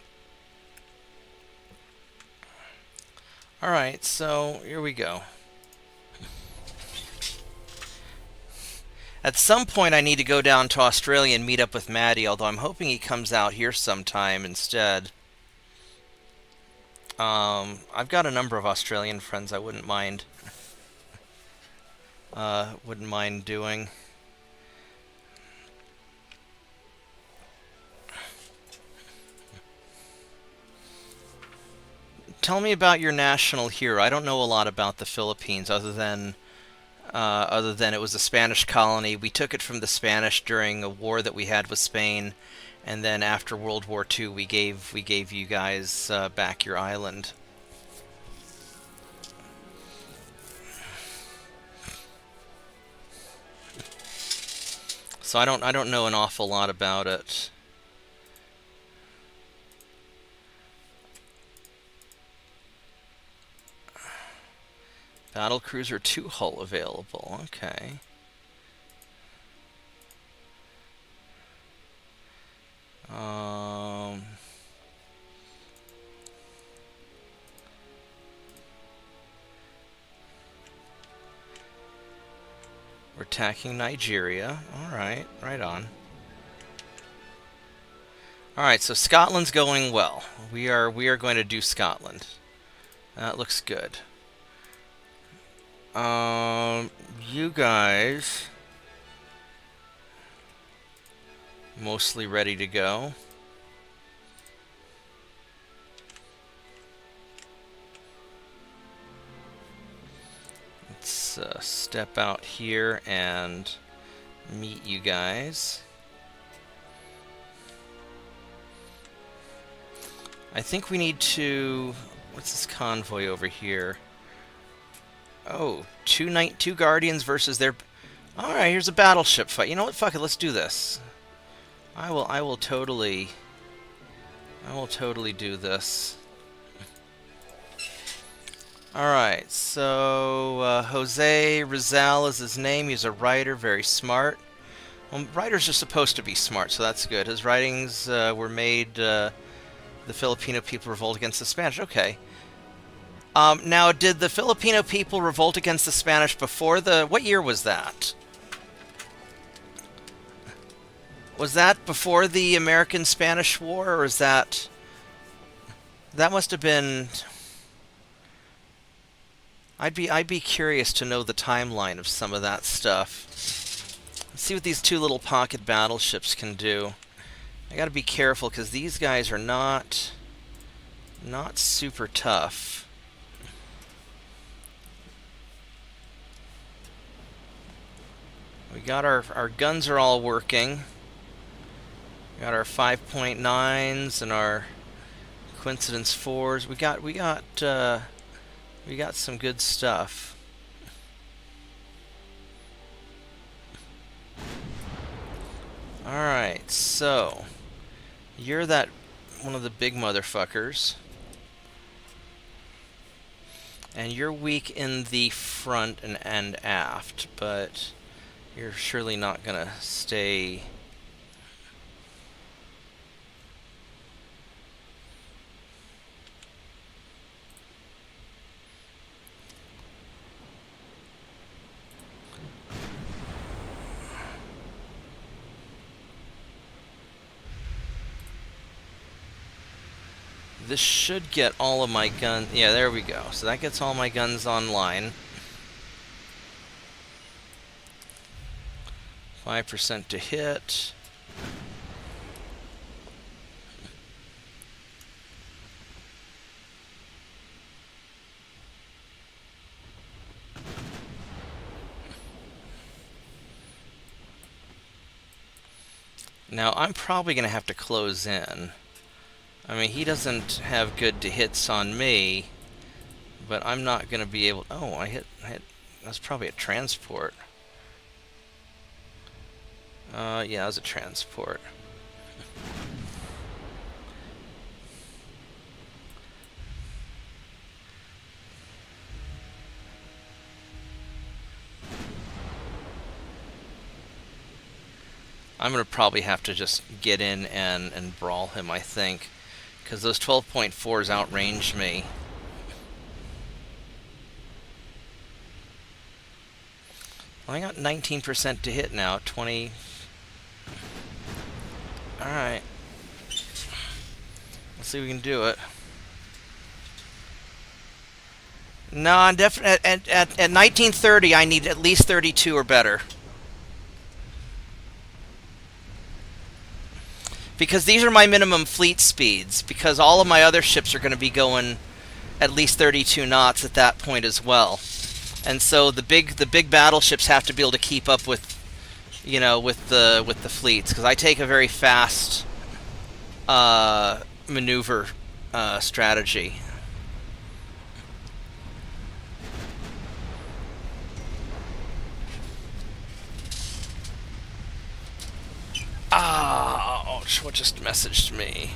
Alright, so here we go. At some point I need to go down to Australia and meet up with Maddie, although I'm hoping he comes out here sometime instead. I've got a number of Australian friends I wouldn't mind doing. Tell me about your national hero. I don't know a lot about the Philippines other than it was a Spanish colony. We took it from the Spanish during a war that we had with Spain, and then after World War II, we gave you guys back your island. So I don't know an awful lot about it. Battlecruiser 2 hull available. Okay. Um, We're attacking Nigeria. Alright, right on. Alright, so Scotland's going well. We are going to do Scotland. That looks good. You guys mostly ready to go. Let's step out here and meet you guys. I think we need to... What's this convoy over here? Oh, two Guardians versus their... Alright, here's a battleship fight. You know what? Fuck it, let's do this. I will totally do this. Alright, so Jose Rizal is his name. He's a writer, very smart. Well, writers are supposed to be smart, so that's good. His writings were made... the Filipino people revolt against the Spanish. Okay. Now, did the Filipino people revolt against the Spanish before the... What year was that? Was that before the American-Spanish War, or is that... That must have been... I'd be curious to know the timeline of some of that stuff. Let's see what these two little pocket battleships can do. I gotta be careful, because these guys are not super tough. We got our guns are all working. We got our 5.9s and our coincidence 4s. We got some good stuff. Alright, so you're that one of the big motherfuckers. And you're weak in the front and aft, but you're surely not gonna stay. This should get all of my guns. Yeah, there we go. So that gets all my guns online. 5% to hit. Now, I'm probably going to have to close in. I mean, he doesn't have good to hits on me, but I'm not going to be able... Oh, I hit... That's probably a transport. Yeah, that was a transport. I'm going to probably have to just get in and brawl him, I think. Because those 12.4s outrange me. Well, I got 19% to hit now. 20... Alright. Let's see if we can do it. No, I'm definitely... At 1930, I need at least 32 or better. Because these are my minimum fleet speeds, because all of my other ships are going to be going at least 32 knots at that point as well. And so the big battleships have to be able to keep up with, you know, with the fleets, because I take a very fast maneuver strategy. Ouch, what just messaged me?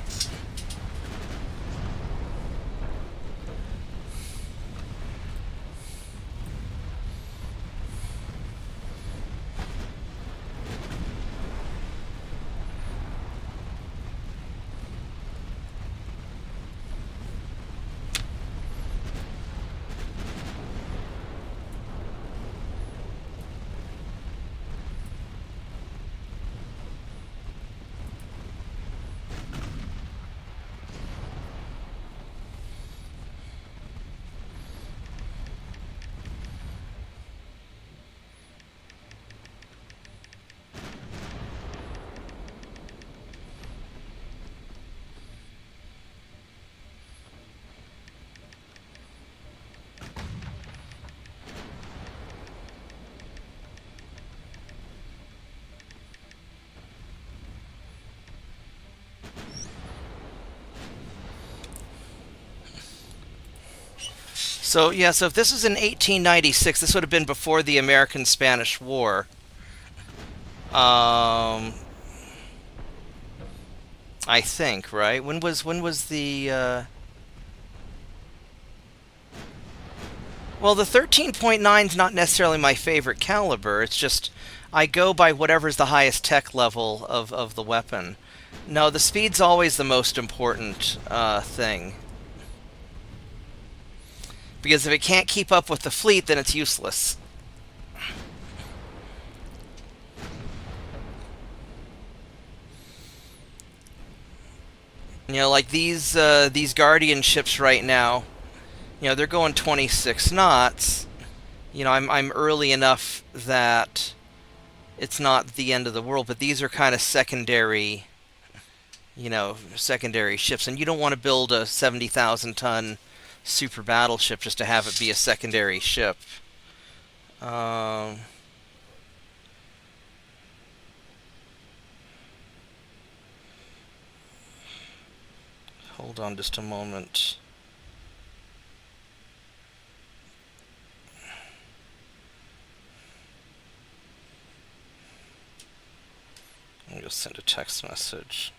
So yeah, so if this was in 1896, this would have been before the American-Spanish War. Um, I think, right? When was the Well, the 13.9 is not necessarily my favorite caliber. It's just I go by whatever's the highest tech level of the weapon. No, the speed's always the most important thing. Because if it can't keep up with the fleet, then it's useless. Like these Guardian ships right now. They're going 26 knots. I'm early enough that it's not the end of the world, but these are kind of secondary ships, and you don't want to build a 70,000 ton super battleship just to have it be a secondary ship. Um, Hold on just a moment. I'll just send a text message.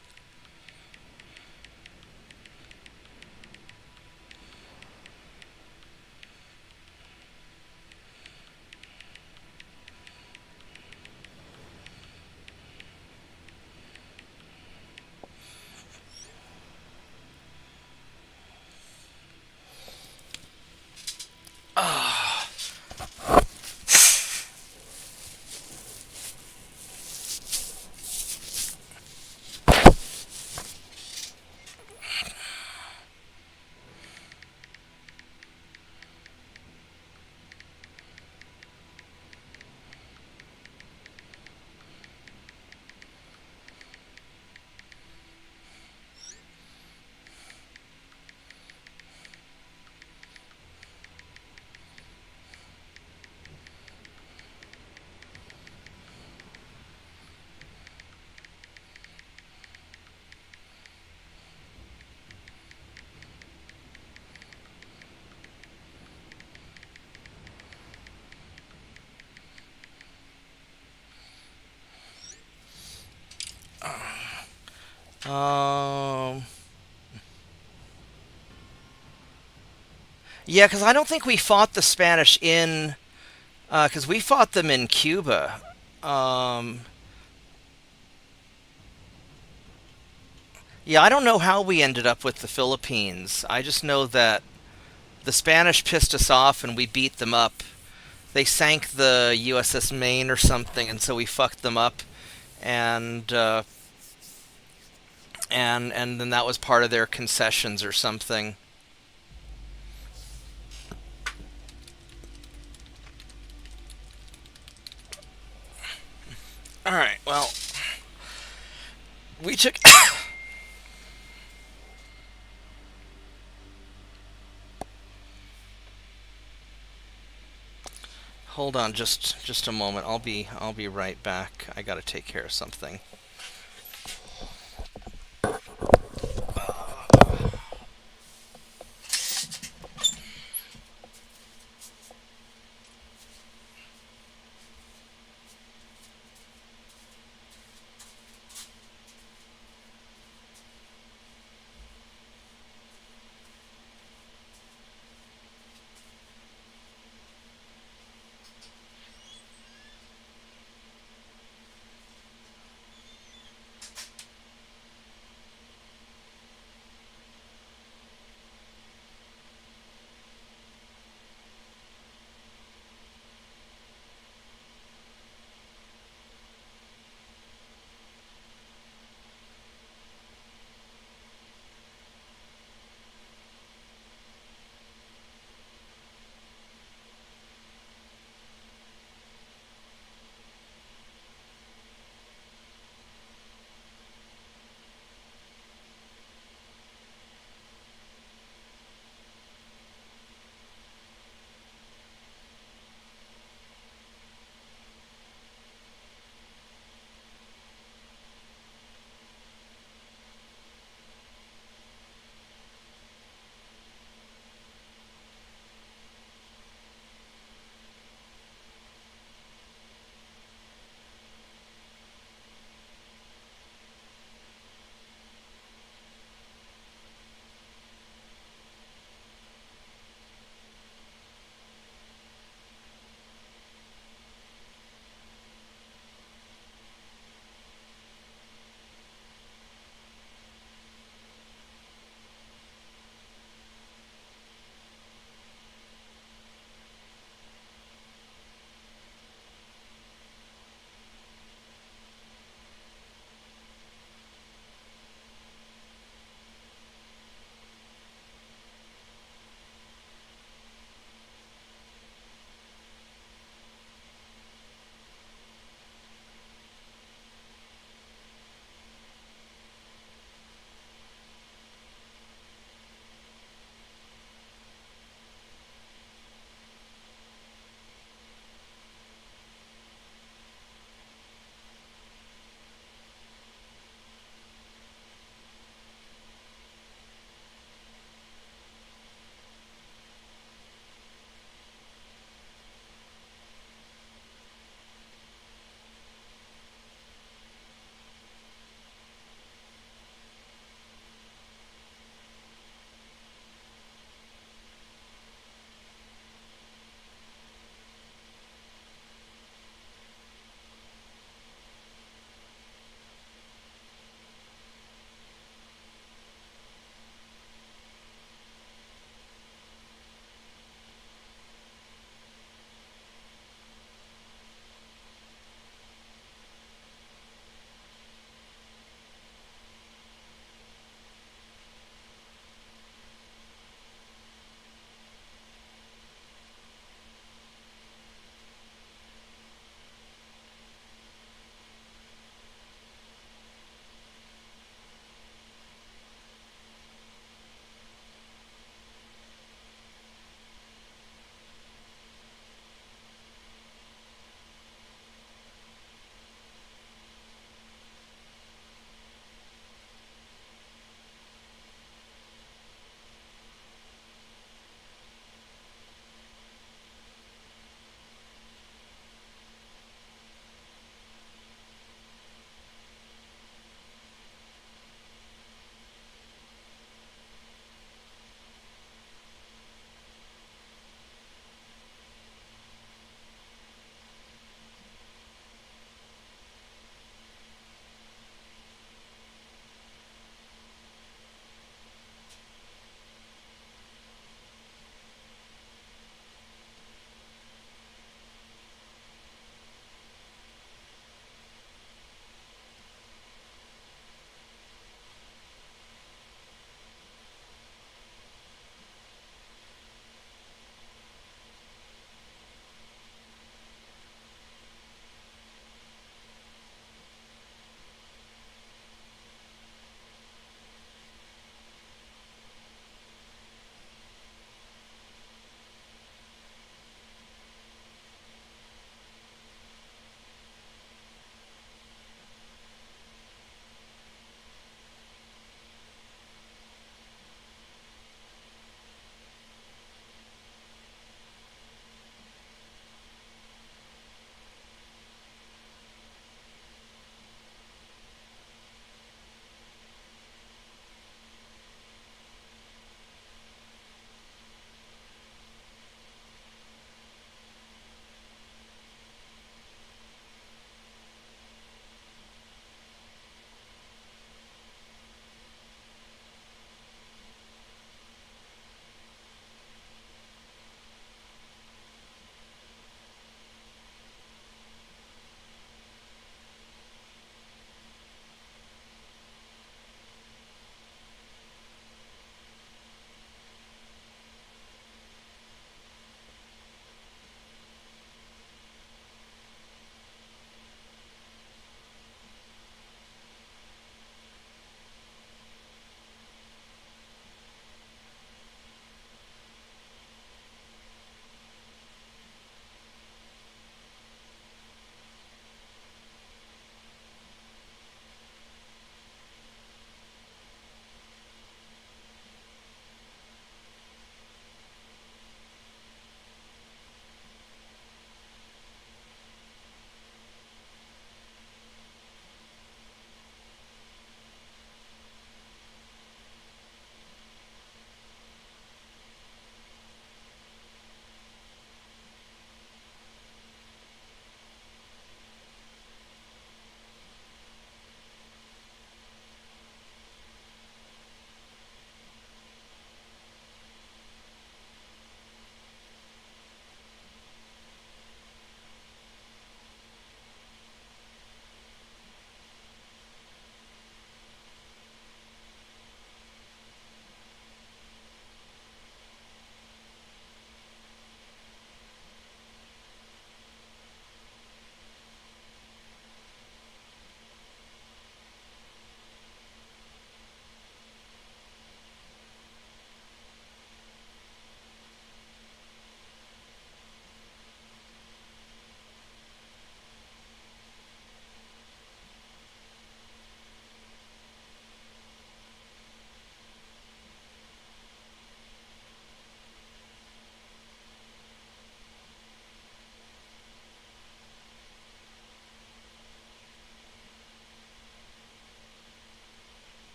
Um, yeah, because I don't think we fought the Spanish because we fought them in Cuba. Um, yeah, I don't know how we ended up with the Philippines. I just know that the Spanish pissed us off and we beat them up. They sank the USS Maine or something, and so we fucked them up, and and then that was part of their concessions or something. All right, well, we took. Hold on, just a moment. I'll be right back. I gotta take care of something.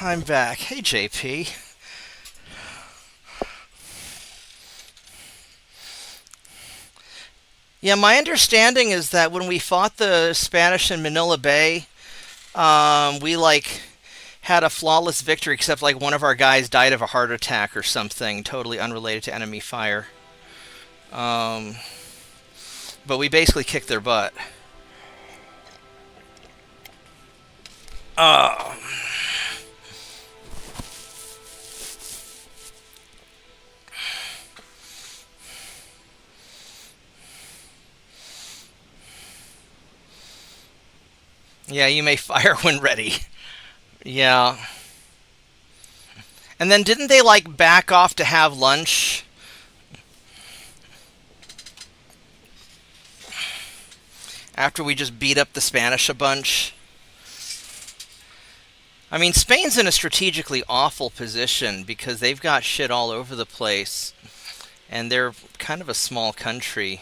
I'm back. Hey, JP. Yeah, my understanding is that when we fought the Spanish in Manila Bay, we like had a flawless victory, except like one of our guys died of a heart attack or something, totally unrelated to enemy fire. Um, but we basically kicked their butt. Uh, yeah, you may fire when ready. Yeah. And then didn't they like back off to have lunch? After we just beat up the Spanish a bunch? I mean, Spain's in a strategically awful position because they've got shit all over the place. And they're kind of a small country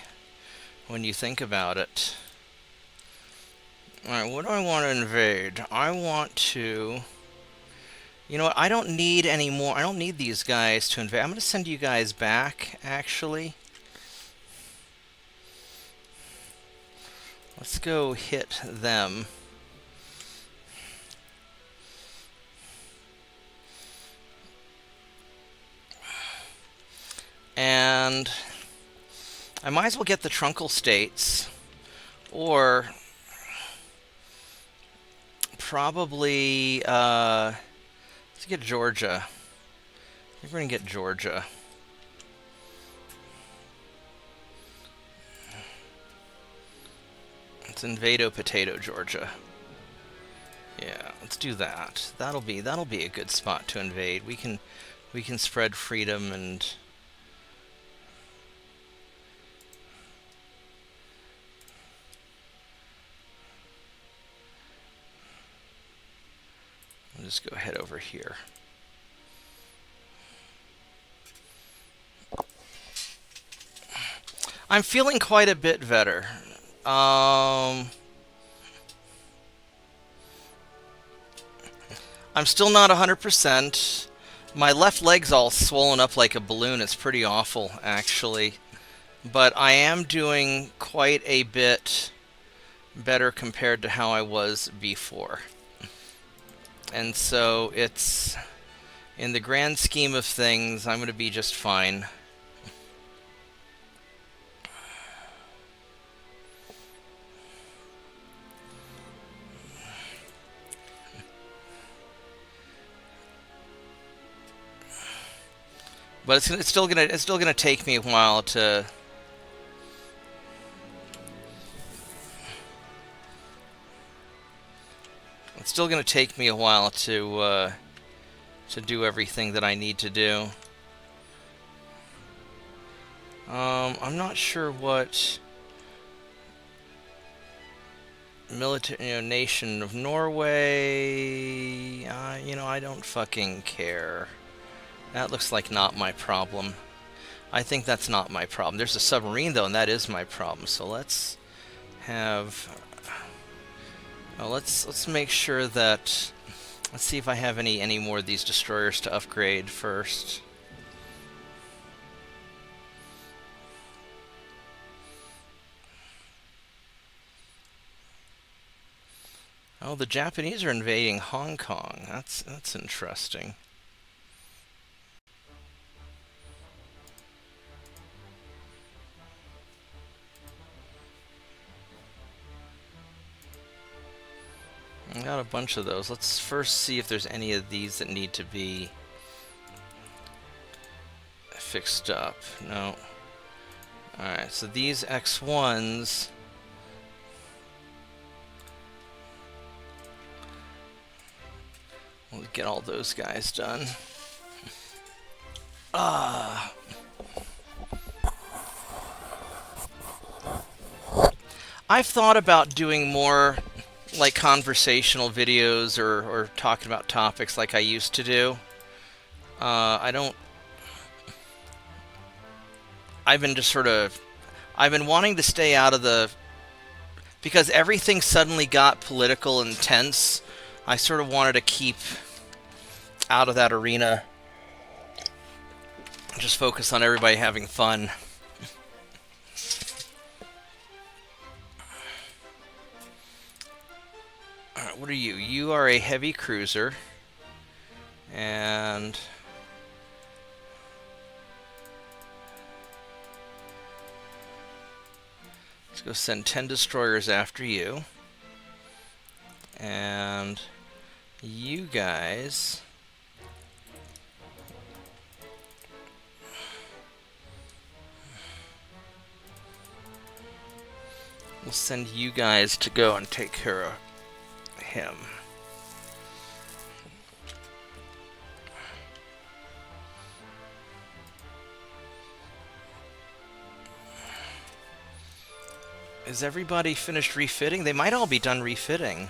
when you think about it. Alright, what do I want to invade? I want to... You know what? I don't need any more. I don't need these guys to invade. I'm going to send you guys back, actually. Let's go hit them. And I might as well get the Trunkle States. Or probably, let's get Georgia. I think we're going to get Georgia. Let's invado potato Georgia. Yeah, let's do that. That'll be a good spot to invade. We can spread freedom and I'll just go head over here. I'm feeling quite a bit better. I'm still not 100%. My left leg's all swollen up like a balloon. It's pretty awful, actually. But I am doing quite a bit better compared to how I was before. And so it's, in the grand scheme of things, I'm going to be just fine. But it's still gonna take me a while to. It's still gonna take me a while to do everything that I need to do. I'm not sure what military, nation of Norway. I don't fucking care. That looks like not my problem. I think that's not my problem. There's a submarine, though, and that is my problem. So let's have... let's make sure that... Let's see if I have any more of these destroyers to upgrade first. Oh, the Japanese are invading Hong Kong. That's interesting. I got a bunch of those. Let's first see if there's any of these that need to be fixed up. No. Alright, so these X1s... We'll get all those guys done. I've thought about doing more like conversational videos or talking about topics like I used to do. I've been wanting to stay out of the, because everything suddenly got political and tense. I sort of wanted to keep out of that arena. Just focus on everybody having fun. Alright, what are you? You are a heavy cruiser. And let's go send 10 destroyers after you. And you guys... we'll send you guys to go and take care of him. Is everybody finished refitting? They might all be done refitting.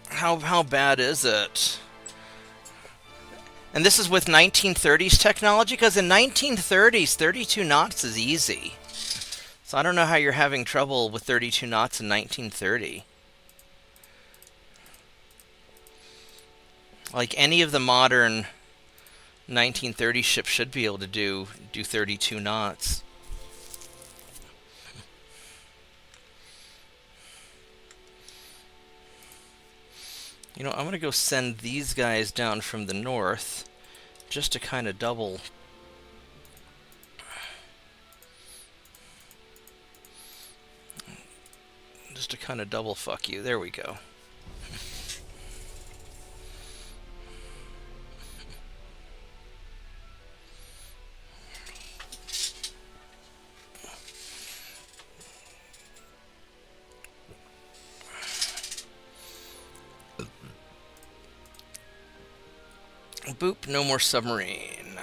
How bad is it? And this is with 1930s technology, because in 1930s, 32 knots is easy. So I don't know how you're having trouble with 32 knots in 1930. Like, any of the modern 1930 ships should be able to do 32 knots. You know, I'm going to go send these guys down from the north just to kind of double. Just to kind of double fuck you. There we go. Boop, no more submarine.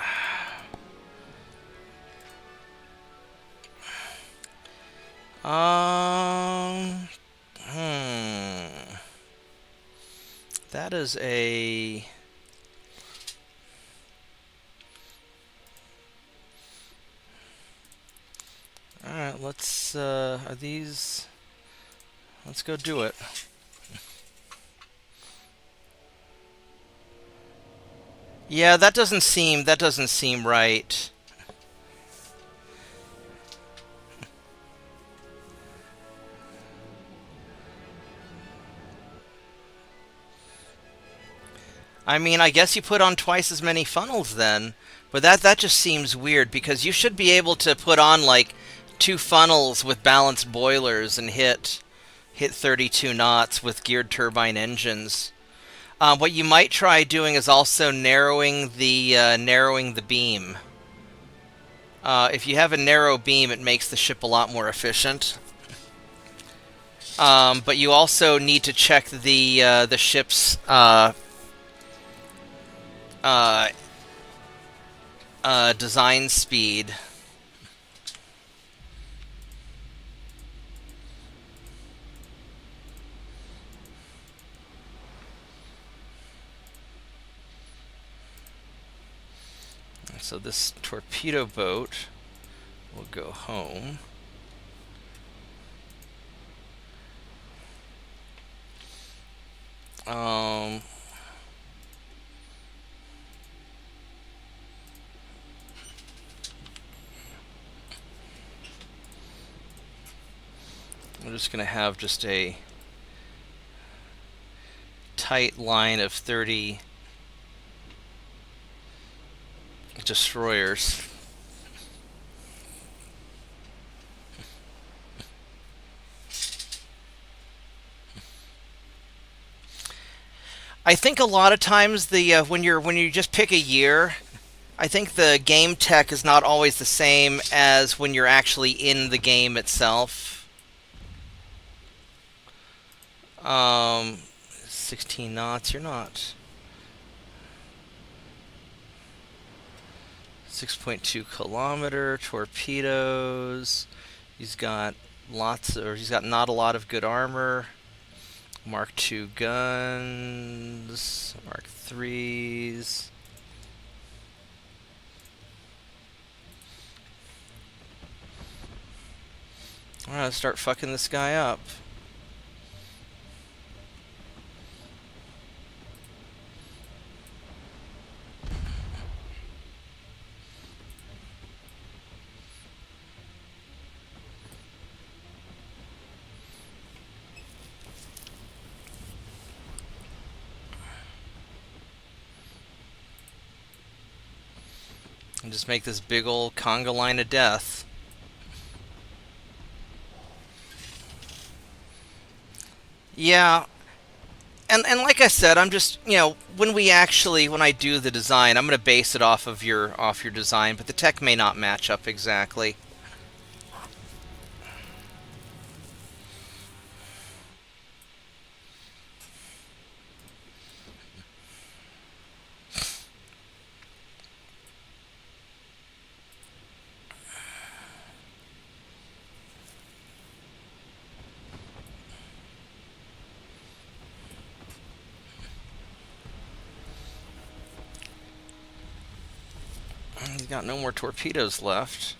That is a... Alright, let's, are these... Let's go do it. Yeah, that doesn't seem right. I mean, I guess you put on twice as many funnels then, but that just seems weird, because you should be able to put on like 2 funnels with balanced boilers and hit 32 knots with geared turbine engines. What you might try doing is also narrowing the beam. If you have a narrow beam, it makes the ship a lot more efficient. But you also need to check the ship's design speed. So this torpedo boat will go home. We're just going to have just a tight line of 30 destroyers. I think a lot of times the when you just pick a year, I think the game tech is not always the same as when you're actually in the game itself. 16 knots, you're not. 6.2 kilometer torpedoes. He's got not a lot of good armor. Mark II guns, Mark IIIs. I'm gonna start fucking this guy up. And just make this big old conga line of death. Yeah, and like I said, I'm just, when I do the design, I'm gonna base it off your design, but the tech may not match up exactly. He's got no more torpedoes left.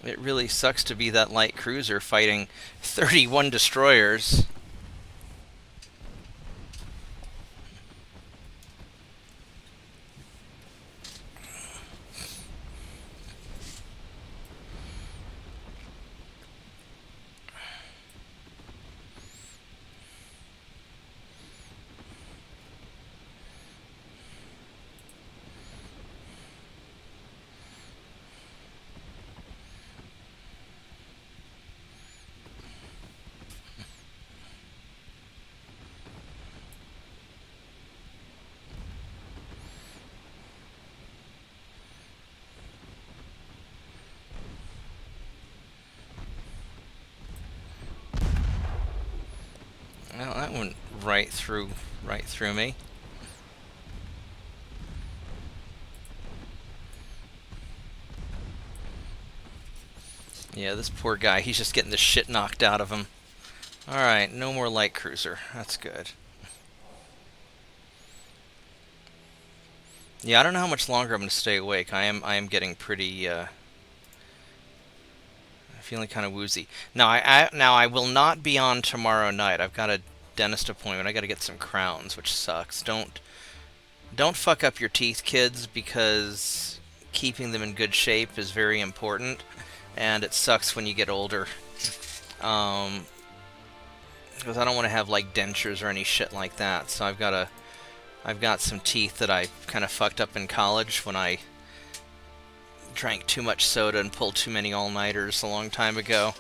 It really sucks to be that light cruiser fighting 31 destroyers. Well, that went right through me. Yeah, this poor guy, he's just getting the shit knocked out of him. Alright, no more light cruiser. That's good. Yeah, I don't know how much longer I'm going to stay awake. I am getting pretty, feeling kind of woozy. Now, I will not be on tomorrow night. I've got a dentist appointment. I got to get some crowns, which sucks. Don't fuck up your teeth, kids, because keeping them in good shape is very important, and it sucks when you get older. Because I don't want to have like dentures or any shit like that. So I've got some teeth that I kind of fucked up in college when I drank too much soda and pulled too many all-nighters a long time ago.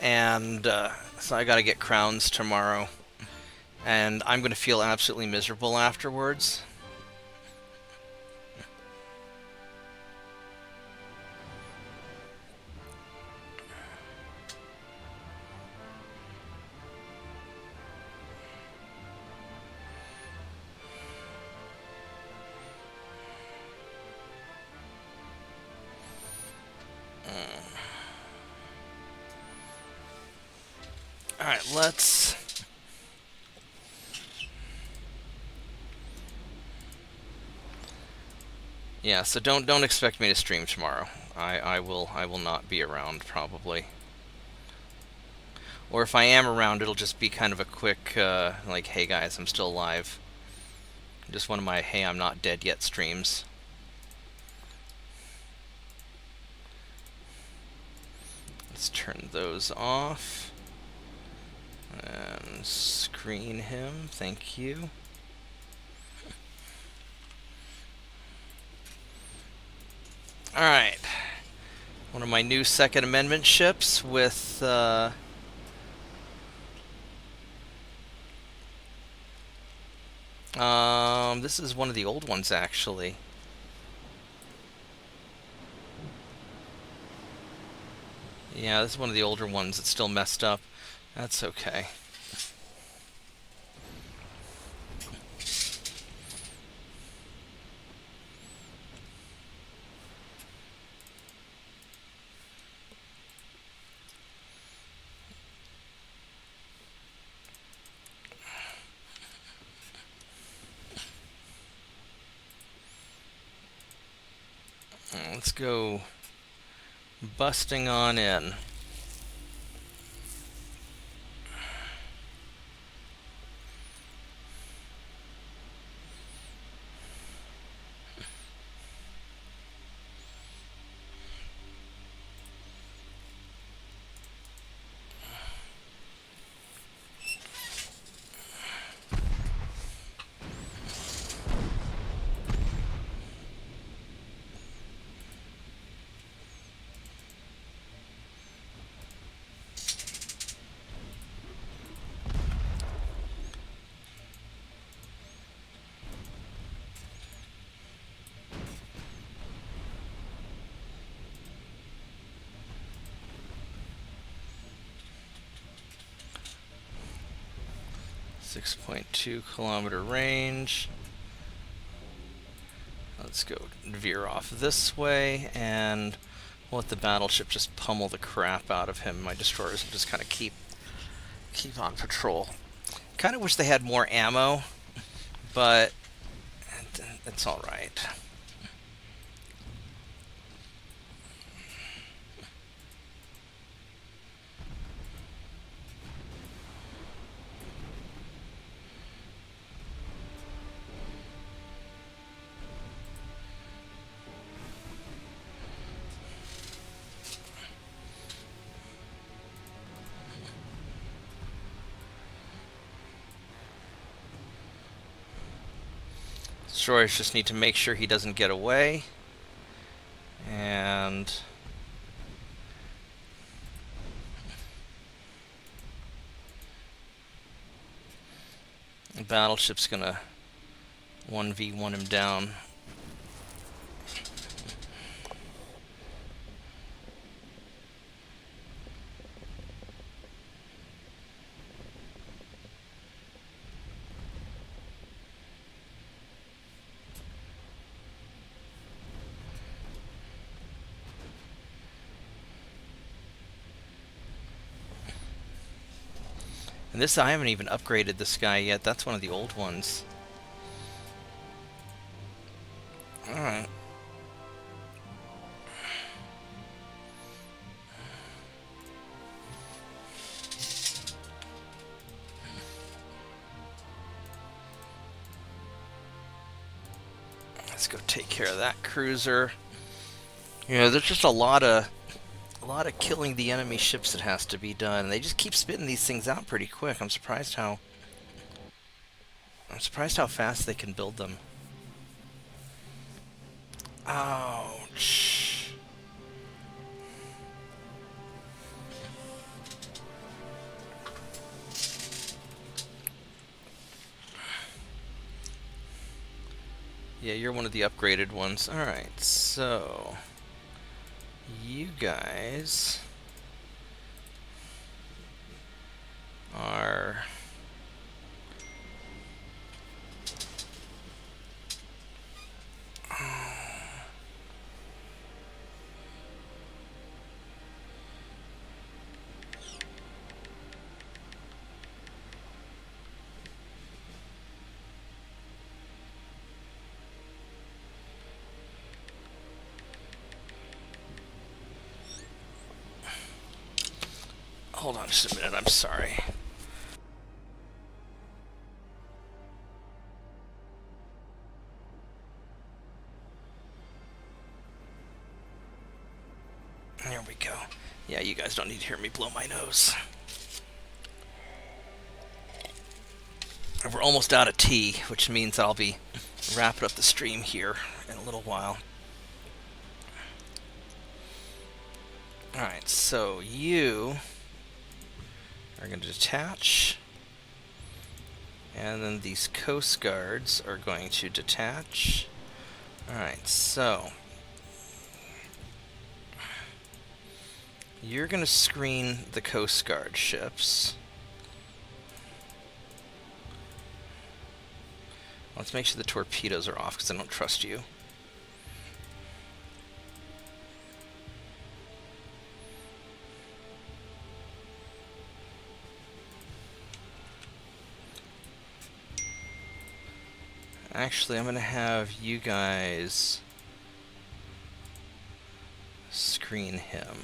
And so I got to get crowns tomorrow. And I'm going to feel absolutely miserable afterwards. Alright, let's... Yeah, so don't expect me to stream tomorrow. I will not be around, probably. Or if I am around, it'll just be kind of a quick, like, hey guys, I'm still alive. Just one of my hey, I'm not dead yet streams. Let's turn those off. And screen him, thank you. Alright. One of my new Second Amendment ships with, this is one of the old ones, actually. Yeah, this is one of the older ones that's still messed up. That's okay. Let's go busting on in. .2 kilometer range. Let's go veer off this way and let the battleship just pummel the crap out of him. My destroyers can just kind of keep on patrol. Kind of wish they had more ammo, but it's all right. Destroyers just need to make sure he doesn't get away. And the battleship's gonna 1v1 him down. And this, I haven't even upgraded this guy yet. That's one of the old ones. Alright. Let's go take care of that cruiser. You know, there's just a lot of killing the enemy ships that has to be done. They just keep spitting these things out pretty quick. I'm surprised how fast they can build them. Ouch. Yeah, you're one of the upgraded ones. Alright, so you guys are hold on just a minute, I'm sorry. There we go. Yeah, you guys don't need to hear me blow my nose. We're almost out of tea, which means I'll be wrapping up the stream here in a little while. Alright, so you are going to detach, and then these coast guards are going to detach. Alright, so you're going to screen the coast guard ships. Let's make sure the torpedoes are off because I don't trust you. Actually, I'm going to have you guys screen him.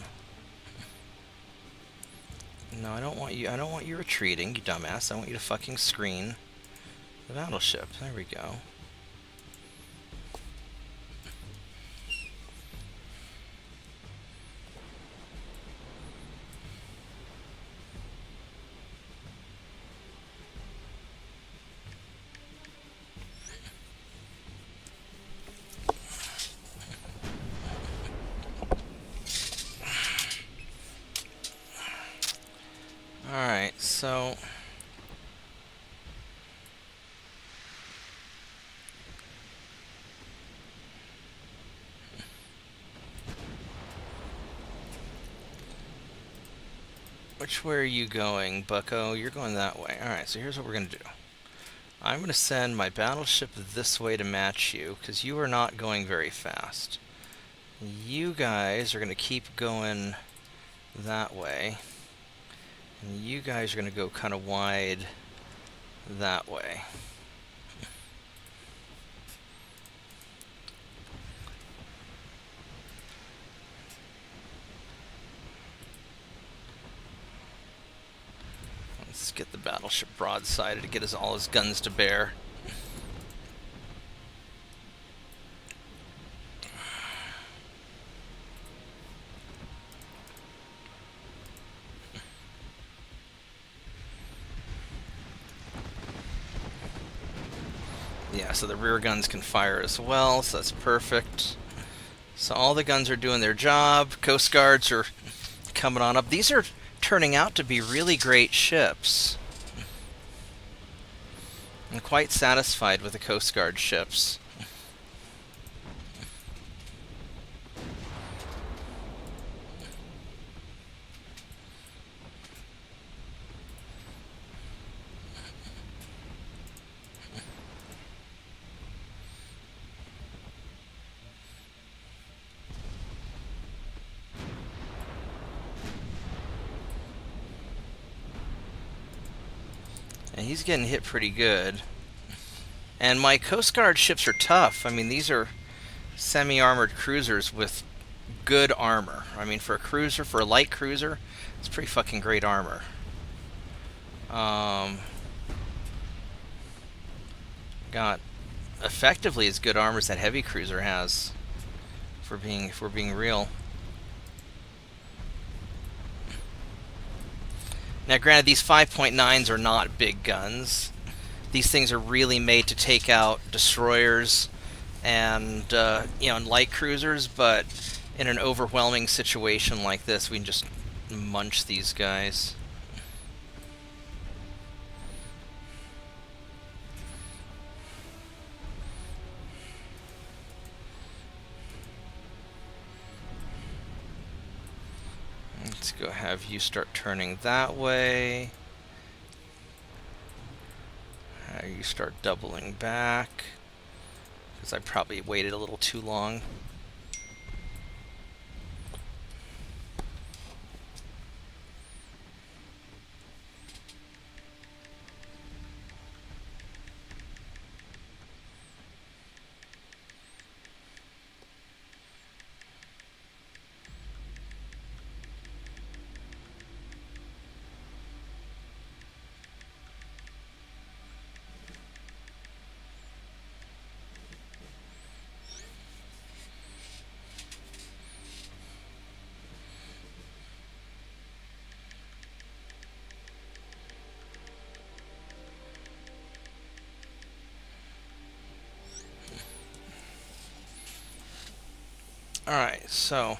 No, I don't want you. I don't want you retreating, you dumbass. I want you to fucking screen the battleship. There we go. Alright, so which way are you going, bucko? You're going that way. Alright, so here's what we're going to do. I'm going to send my battleship this way to match you, because you are not going very fast. You guys are going to keep going that way. And you guys are going to go kind of wide that way. Let's get the battleship broadsided to get us all his guns to bear. Yeah, so the rear guns can fire as well, so that's perfect. So all the guns are doing their job. Coast Guards are coming on up. These are turning out to be really great ships. I'm quite satisfied with the Coast Guard ships. And he's getting hit pretty good. And my Coast Guard ships are tough. I mean, these are semi-armored cruisers with good armor. I mean, for a cruiser, for a light cruiser, it's pretty fucking great armor. Got effectively as good armor as that heavy cruiser has. If we're being real. Now, granted, these 5.9s are not big guns. These things are really made to take out destroyers and and light cruisers. But in an overwhelming situation like this, we can just munch these guys. Let's go have you start turning that way. You start doubling back, because I probably waited a little too long. Alright, so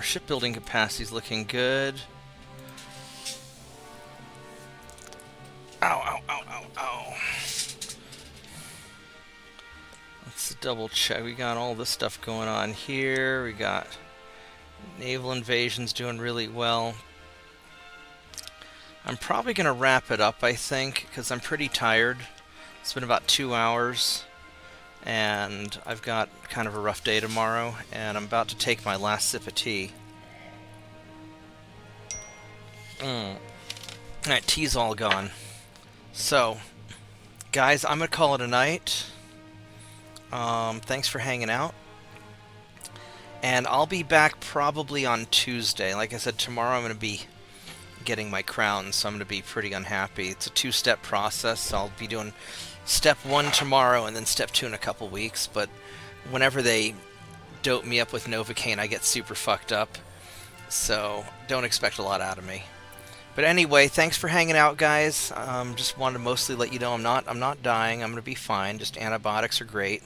our shipbuilding capacity is looking good. Ow, ow, ow, ow, ow. Let's double check. We got all this stuff going on here. We got naval invasions doing really well. I'm probably going to wrap it up, I think, because I'm pretty tired. It's been about 2 hours. and I've got kind of a rough day tomorrow, and I'm about to take my last sip of tea. Alright, tea's all gone. So, guys, I'm going to call it a night. Thanks for hanging out. And I'll be back probably on Tuesday. Like I said, tomorrow I'm going to be getting my crown, so I'm going to be pretty unhappy. It's a two-step process, so I'll be doing step 1 tomorrow and then step 2 in a couple weeks. But whenever they dope me up with Novocaine, I get super fucked up. So don't expect a lot out of me. But anyway, thanks for hanging out, guys. Just wanted to mostly let you know I'm not dying. I'm going to be fine. Just antibiotics are great.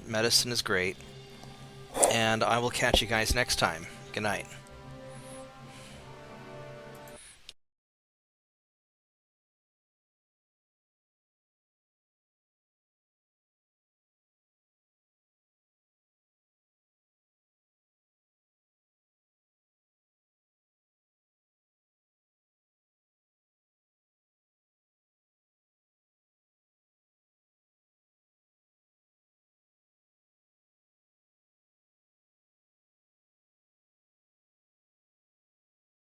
Medicine is great. And I will catch you guys next time. Good night.